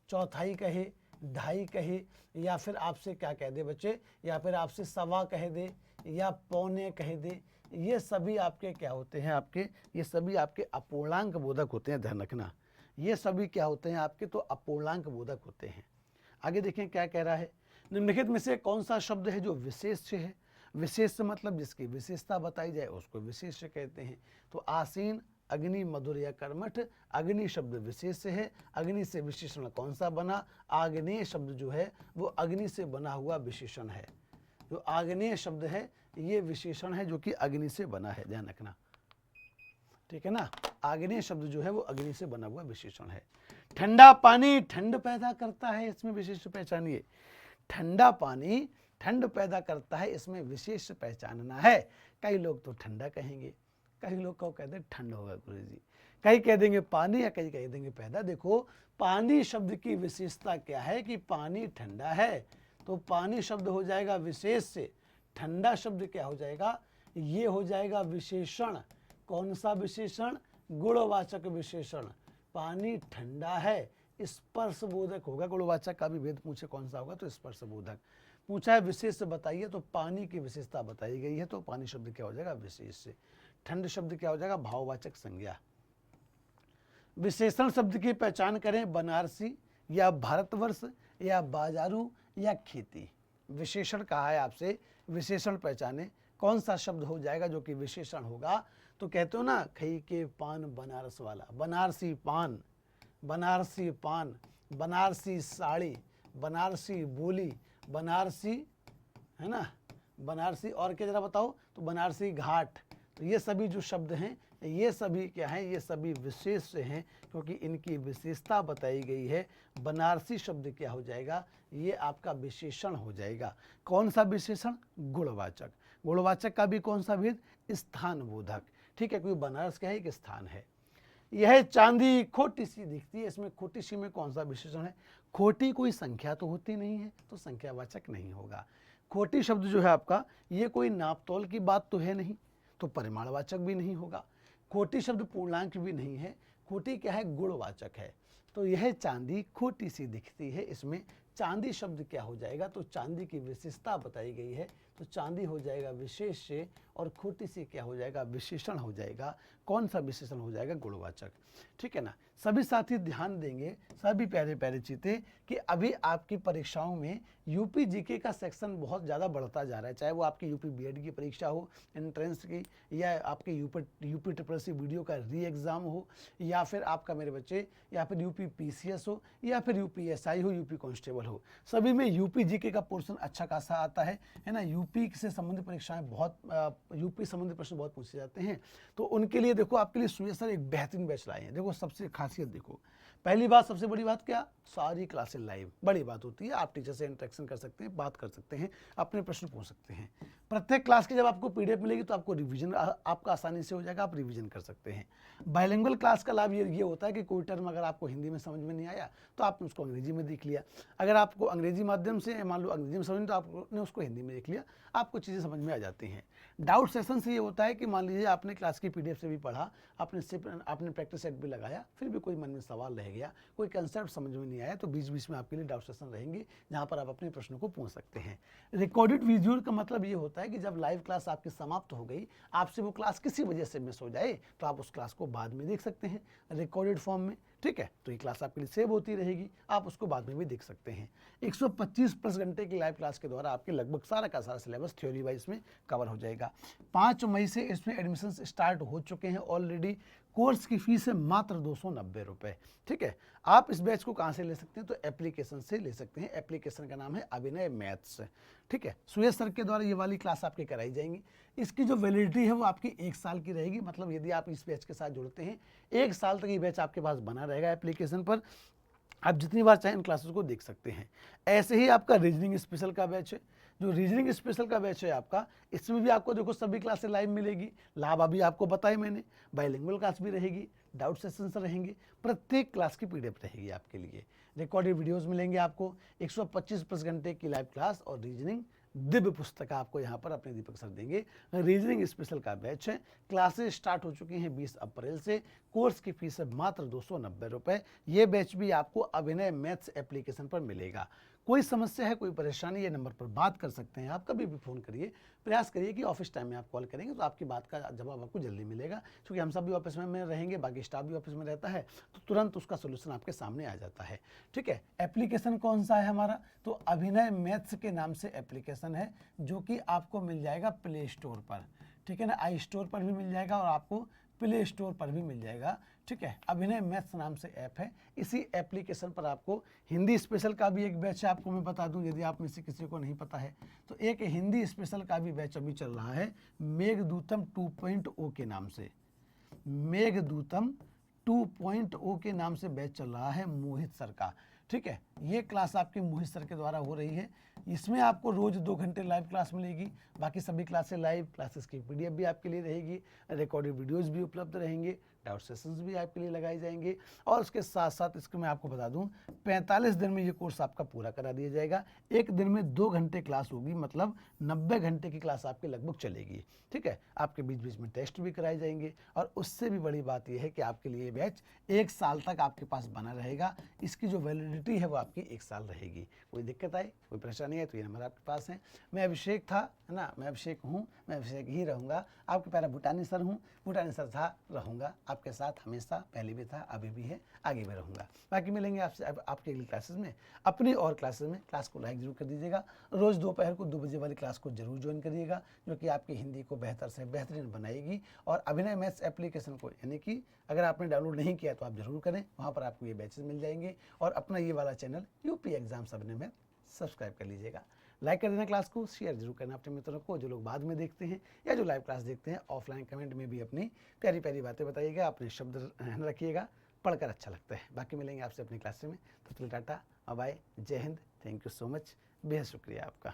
चौथाई कहे, ढाई कहे, या फिर आपसे क्या कह दे बच्चे, या फिर आपसे सवा कह दे या पौने कह दे, ये सभी आपके क्या होते हैं? आपके ये सभी आपके अपूर्णांक बोधक होते हैं, ध्यान रखना। ये सभी क्या होते हैं आपके, तो अपूर्णांक बोधक होते हैं। आगे देखें क्या कह रहा है, निम्नलिखित में से कौन सा शब्द है जो विशेष्य है। विशेष्य मतलब जिसकी विशेषता बताई जाए उसको विशेष्य कहते हैं। तो आसीन, अग्नि, मधुर या कर्मठ, अग्नि शब्द विशेष्य है। अग्नि से विशेषण कौन सा बना, आग्नेय शब्द जो है वो अग्नि से बना हुआ विशेषण है। जो आग्नेय शब्द है ये विशेषण है जो कि अग्नि से बना है, ध्यान रखना, ठीक है ना। आग्नेय शब्द जो है वो अग्नि से बना हुआ विशेषण है। ठंडा पानी ठंड पैदा करता है, इसमें विशेष पहचानिए। ठंडा पानी ठंड पैदा करता है, इसमें विशेष पहचानना है। कई लोग तो ठंडा कहेंगे, कई लोग को कहते हैं ठंड होगा गुरु जी, कई कह देंगे पानी या कई कह देंगे पैदा। देखो पानी शब्द की विशेषता क्या है कि पानी ठंडा है, तो पानी शब्द हो जाएगा विशेष से। ठंडा शब्द क्या हो जाएगा, ये हो जाएगा विशेषण। कौन सा विशेषण, गुणवाचक विशेषण। पानी ठंडा है, स्पर्श बोधक होगा। गुणवाचक का भी भेद पूछे कौन सा होगा, तो स्पर्श बोधक पूछा है। विशेष बताइए, तो पानी की विशेषता बताई गई है, तो पानी शब्द क्या हो जाएगा विशेष से। ठंड शब्द क्या हो जाएगा भाववाचक संज्ञा। विशेषण शब्द की पहचान करें, बनारसी या भारतवर्ष या बाजारू या खेती। विशेषण कहा है आपसे, विशेषण पहचाने, कौन सा शब्द हो जाएगा जो कि विशेषण होगा। तो कहते हो ना खई के पान बनारस वाला, बनारसी पान, बनारसी पान, बनारसी साड़ी, बनारसी बोली, बनारसी, है ना, बनारसी, और क्या जरा बताओ, तो बनारसी घाट। तो ये सभी जो शब्द हैं ये सभी क्या हैं, ये सभी विशेष से हैं क्योंकि इनकी विशेषता बताई गई है। बनारसी शब्द क्या हो जाएगा, ये आपका विशेषण हो जाएगा। कौन सा विशेषण, गुणवाचक। गुणवाचक का भी कौन सा भेद, स्थान बोधक, ठीक है, क्योंकि बनारस क्या है, एक स्थान है। यह चांदी खोटी सी दिखती है, इसमें खोटी सी में कौन सा विशेषण है, खोटी कोई संख्या तो होती नहीं है, तो संख्यावाचक नहीं होगा। खोटी शब्द जो है आपका, ये कोई नापतोल की बात तो है नहीं, तो परिमाणवाचक भी नहीं होगा। खोटी शब्द पूर्णांक भी नहीं है, खोटी क्या है, गुणवाचक है। तो यह चांदी खोटी सी दिखती है, इसमें चांदी शब्द क्या हो जाएगा, तो चांदी की विशेषता बताई गई है, तो चांदी हो जाएगा विशेष से, और खोटी से क्या हो जाएगा, विशेषण हो जाएगा। कौन सा विशेषण हो जाएगा, गुणवाचक, ठीक है ना। सभी साथी ध्यान देंगे, सभी प्यारे प्यारे चीते, कि अभी आपकी परीक्षाओं में यूपी जीके का सेक्शन बहुत ज़्यादा बढ़ता जा रहा है, चाहे वो आपकी यूपी बीएड की परीक्षा हो, एंट्रेंस की, या आपके यूपी ट्रिपल वीडियो का री एग्ज़ाम हो, या फिर आपका मेरे बच्चे, या फिर यूपी पीसीएस हो, या फिर यूपी एसआई हो, यूपी कांस्टेबल हो, सभी में यूपी जीके का पोर्शन अच्छा खासा आता है ना। यूपी से संबंधित परीक्षाएं बहुत, यूपी संबंधित प्रश्न बहुत पूछे जाते हैं। तो उनके लिए देखो आपके लिए सूर्य सर एक बेहतरीन बैच लाए हैं। देखो सबसे खासियत देखो, पहली बात, सबसे बड़ी बात क्या, सारी क्लासेस लाइव, बड़ी बात होती है। आप टीचर से इंटरेक्शन कर सकते हैं, बात कर सकते हैं, अपने प्रश्न पूछ सकते हैं। प्रत्येक क्लास की जब आपको पीडीएफ मिलेगी तो आपको रिवीजन आपका आसानी से हो जाएगा, आप रिवीजन कर सकते हैं। बाइलिंगुअल क्लास का लाभ ये होता है कि कोई टर्म अगर आपको हिंदी में समझ में नहीं आया तो आपने उसको अंग्रेजी में देख लिया, अगर आपको अंग्रेजी माध्यम से मान लो अंग्रेजी में समझ तो आपने उसको हिंदी में देख लिया, आपको चीज़ें समझ में आ जाती हैं। डाउट सेशन से ये होता है कि मान लीजिए आपने क्लास की पीडीएफ से भी पढ़ा, आपने प्रैक्टिस सेट भी लगाया, फिर भी कोई मन में सवाल रह गया, कोई कंसेप्ट समझ में नहीं आया, तो बीच बीच में आपके लिए डाउट सेशन रहेंगे जहाँ पर आप अपने प्रश्नों को पूछ सकते हैं। रिकॉर्डेड वीडियो का मतलब ये होता है कि जब लाइव क्लास आपकी समाप्त हो गई, आपसे वो क्लास किसी वजह से मिस हो जाए तो आप उस क्लास को बाद में देख सकते हैं रिकॉर्डेड फॉर्म में, ठीक है। तो ये क्लास आपके लिए सेव होती रहेगी, आप उसको बाद में भी देख सकते हैं। 125 प्लस घंटे की लाइव क्लास के द्वारा आपके लगभग सारा का सारा सिलेबस थ्योरी वाइज में कवर हो जाएगा। 5 मई से इसमें एडमिशन स्टार्ट हो चुके हैं ऑलरेडी। कोर्स की फीस है मात्र 290 रुपये, ठीक है। आप इस बैच को कहाँ से ले सकते हैं, तो एप्लीकेशन से ले सकते हैं। एप्लीकेशन का नाम है अभिनय मैथ्स, ठीक है। सुयश सर के द्वारा ये वाली क्लास आपकी कराई जाएंगी। इसकी जो वैलिडिटी है वो आपकी 1 साल की रहेगी, मतलब यदि आप इस बैच के साथ जुड़ते हैं 1 साल तक ये बैच आपके पास बना रहेगा एप्लीकेशन पर। आप जितनी बार चाहें इन क्लासेस को देख सकते हैं। ऐसे ही आपका रीजनिंग स्पेशल का बैच है, जो रीजनिंग स्पेशल का बैच है आपका, इसमें भी आपको देखो सभी क्लासेस लाइव मिलेगी। लाभ अभी आपको बताए मैंने, बाइलिंगुअल क्लास भी रहेगी, डाउट सेशंस रहेंगे, प्रत्येक क्लास की पीडीएफ रहेगी आपके लिए, रिकॉर्डेड वीडियोस मिलेंगे आपको, 125 प्लस घंटे की लाइव क्लास और रीजनिंग दिव्य पुस्तक आपको यहाँ पर अपने दीपक सर देंगे। रीजनिंग स्पेशल का बैच है, क्लासेस स्टार्ट हो चुकी हैं 20 अप्रैल से। कोर्स की फीस है मात्र 290 रुपये। ये बैच भी आपको अभिनय मैथ्स एप्लीकेशन पर मिलेगा। कोई समस्या है, कोई परेशानी, ये नंबर पर बात कर सकते हैं आप, कभी भी फ़ोन करिए। प्रयास करिए कि ऑफिस टाइम में आप कॉल करेंगे तो आपकी बात का जवाब आपको जल्दी मिलेगा, क्योंकि हम सब भी ऑफिस में रहेंगे, बाकी स्टाफ भी ऑफिस में रहता है, तो तुरंत उसका सोल्यूशन आपके सामने आ जाता है। ठीक है, एप्लीकेशन कौन सा है हमारा, तो अभिनय मैथ्स के नाम से एप्लीकेशन है, जो कि आपको मिल जाएगा प्ले स्टोर पर। ठीक है ना, आई स्टोर पर भी मिल जाएगा और आपको प्ले स्टोर पर भी मिल जाएगा। ठीक है, अभिनय मैथ्स नाम से ऐप है। इसी एप्लीकेशन पर आपको हिंदी स्पेशल का भी एक बैच है, आपको मैं बता दूं यदि आप में से किसी को नहीं पता है तो, एक हिंदी स्पेशल का भी बैच अभी चल रहा है मेघदूतम 2.0 के नाम से। मेघदूतम 2.0 के नाम से बैच चल रहा है मोहित सर का। ठीक है, ये क्लास आपकी मोहित सर के द्वारा हो रही है। इसमें आपको रोज 2 घंटे लाइव क्लास मिलेगी, बाकी सभी क्लासेस लाइव, क्लासेस की पीडीएफ भी आपके लिए रहेगी, रिकॉर्डेड वीडियोस भी उपलब्ध रहेंगे, डाउट सेशंस भी आपके लिए लगाए जाएंगे। और उसके साथ साथ इसको मैं आपको बता दूं 45 दिन में ये कोर्स आपका पूरा करा दिया जाएगा। एक दिन में 2 घंटे क्लास होगी, मतलब 90 घंटे की क्लास आपकी लगभग चलेगी। ठीक है, आपके बीच बीच में टेस्ट भी कराए जाएंगे, और उससे भी बड़ी बात यह है कि आपके लिए बैच 1 साल तक आपके पास बना रहेगा। इसकी जो वैलिडिटी है वो आपकी 1 साल रहेगी। कोई दिक्कत आए, कोई परेशानी है तो ये नंबर आपके पास है। मैं अभिषेक था, है ना, मैं अभिषेक हूँ, मैं अभिषेक ही रहूँगा। आपके प्यारा भूटानी सर हूँ, भूटानी सर था, रहूँगा आपके साथ हमेशा, पहले भी था, अभी भी है, आगे भी रहूँगा। बाकी मिलेंगे आपसे आपके अगली क्लासेस में, अपनी और क्लासेस में। क्लास को लाइक जरूर कर दीजिएगा, रोज़ दोपहर को 2 बजे वाली क्लास को जरूर ज्वाइन करिएगा, जो कि आपकी हिंदी को बेहतर से बेहतरीन बनाएगी। और अभिनय मैथ्स एप्लीकेशन को, यानी कि अगर आपने डाउनलोड नहीं किया तो आप जरूर करें, वहाँ पर आपको ये बैचेस मिल जाएंगे। और अपना ये वाला चैनल यूपी एग्जाम्स अभिनय मैथ सब्सक्राइब कर लीजिएगा। लाइक कर देना क्लास को, शेयर जरूर करना अपने मित्रों को, जो लोग बाद में देखते हैं या जो लाइव क्लास देखते हैं। ऑफलाइन कमेंट में भी अपनी प्यारी प्यारी बातें बताइएगा, अपने शब्द रखिएगा, पढ़कर अच्छा लगता है। बाकी मिलेंगे आपसे अपनी क्लास में, तो टाटा बाय, जय Hind, thank you so much, बेहद शुक्रिया आपका।